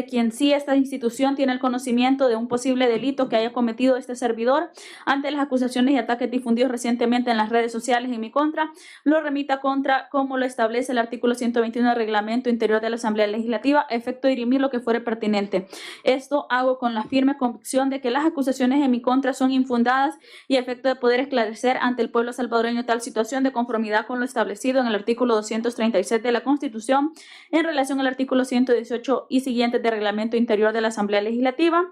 quien sí esta institución tiene el conocimiento de un posible delito que haya cometido este servidor ante las acusaciones y ataques difundidos recientemente en las redes sociales en mi contra, lo remita contra como lo establece el artículo 121 del Reglamento Interior de la Asamblea Legislativa, a efecto de dirimir lo que fuere pertinente. Esto hago con la firme convicción de que las acusaciones en mi contra son infundadas y a efecto de poder esclarecer ante el pueblo salvadoreño tal situación de conformidad con lo establecido en el artículo 236 de la Constitución en relación al artículo 118 y siguientes de Reglamento Interior de la Asamblea Legislativa.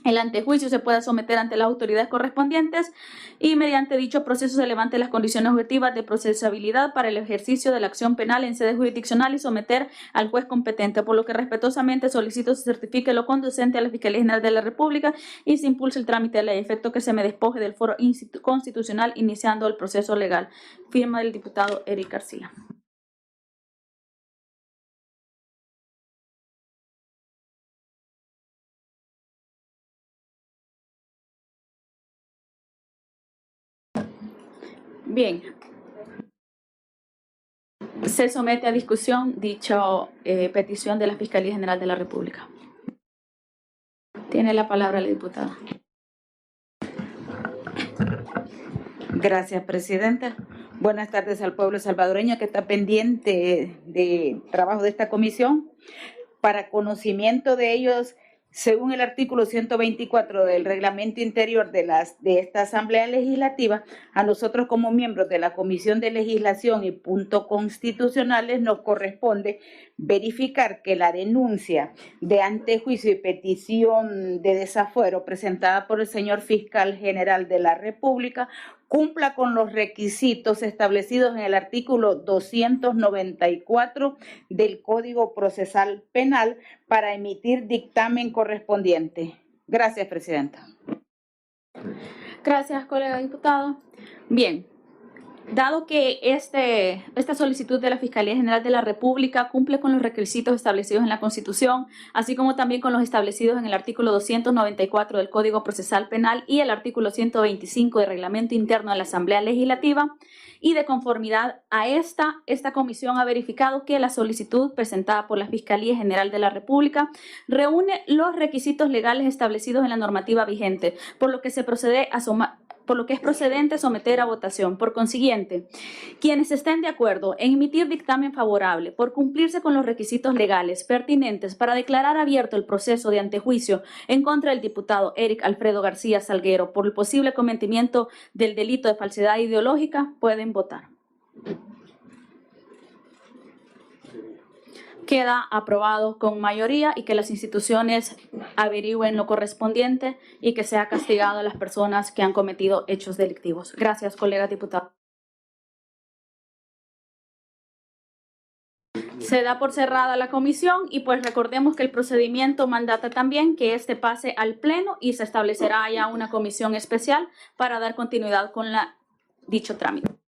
El antejuicio se pueda someter ante las autoridades correspondientes y mediante dicho proceso se levanten las condiciones objetivas de procesabilidad para el ejercicio de la acción penal en sede jurisdiccional y someter al juez competente, por lo que respetuosamente solicito se certifique lo conducente a la Fiscalía General de la República y se impulse el trámite de ley, efecto que se me despoje del foro constitucional iniciando el proceso legal. Firma del diputado Eric García. Bien, se somete a discusión dicha petición de la Fiscalía General de la República. Tiene la palabra la diputada. Gracias, presidenta. Buenas tardes al pueblo salvadoreño que está pendiente de trabajo de esta comisión. Para conocimiento de ellos, según el artículo 124 del Reglamento Interior de esta Asamblea Legislativa, a nosotros como miembros de la Comisión de Legislación y Puntos Constitucionales nos corresponde verificar que la denuncia de antejuicio y petición de desafuero presentada por el señor Fiscal General de la República cumpla con los requisitos establecidos en el artículo 294 del Código Procesal Penal para emitir dictamen correspondiente. Gracias, Presidenta. Gracias, colega diputado. Bien. Dado que esta solicitud de la Fiscalía General de la República cumple con los requisitos establecidos en la Constitución, así como también con los establecidos en el artículo 294 del Código Procesal Penal y el artículo 125 del Reglamento Interno de la Asamblea Legislativa, y de conformidad a esta comisión ha verificado que la solicitud presentada por la Fiscalía General de la República reúne los requisitos legales establecidos en la normativa vigente, por lo que es procedente someter a votación. Por consiguiente, quienes estén de acuerdo en emitir dictamen favorable por cumplirse con los requisitos legales pertinentes para declarar abierto el proceso de antejuicio en contra del diputado Eric Alfredo García Salguero por el posible cometimiento del delito de falsedad ideológica, pueden votar. Queda aprobado con mayoría y que las instituciones averigüen lo correspondiente y que sea castigado a las personas que han cometido hechos delictivos. Gracias, colega diputado. Se da por cerrada la comisión y pues recordemos que el procedimiento mandata también que este pase al Pleno y se establecerá ya una comisión especial para dar continuidad con dicho trámite.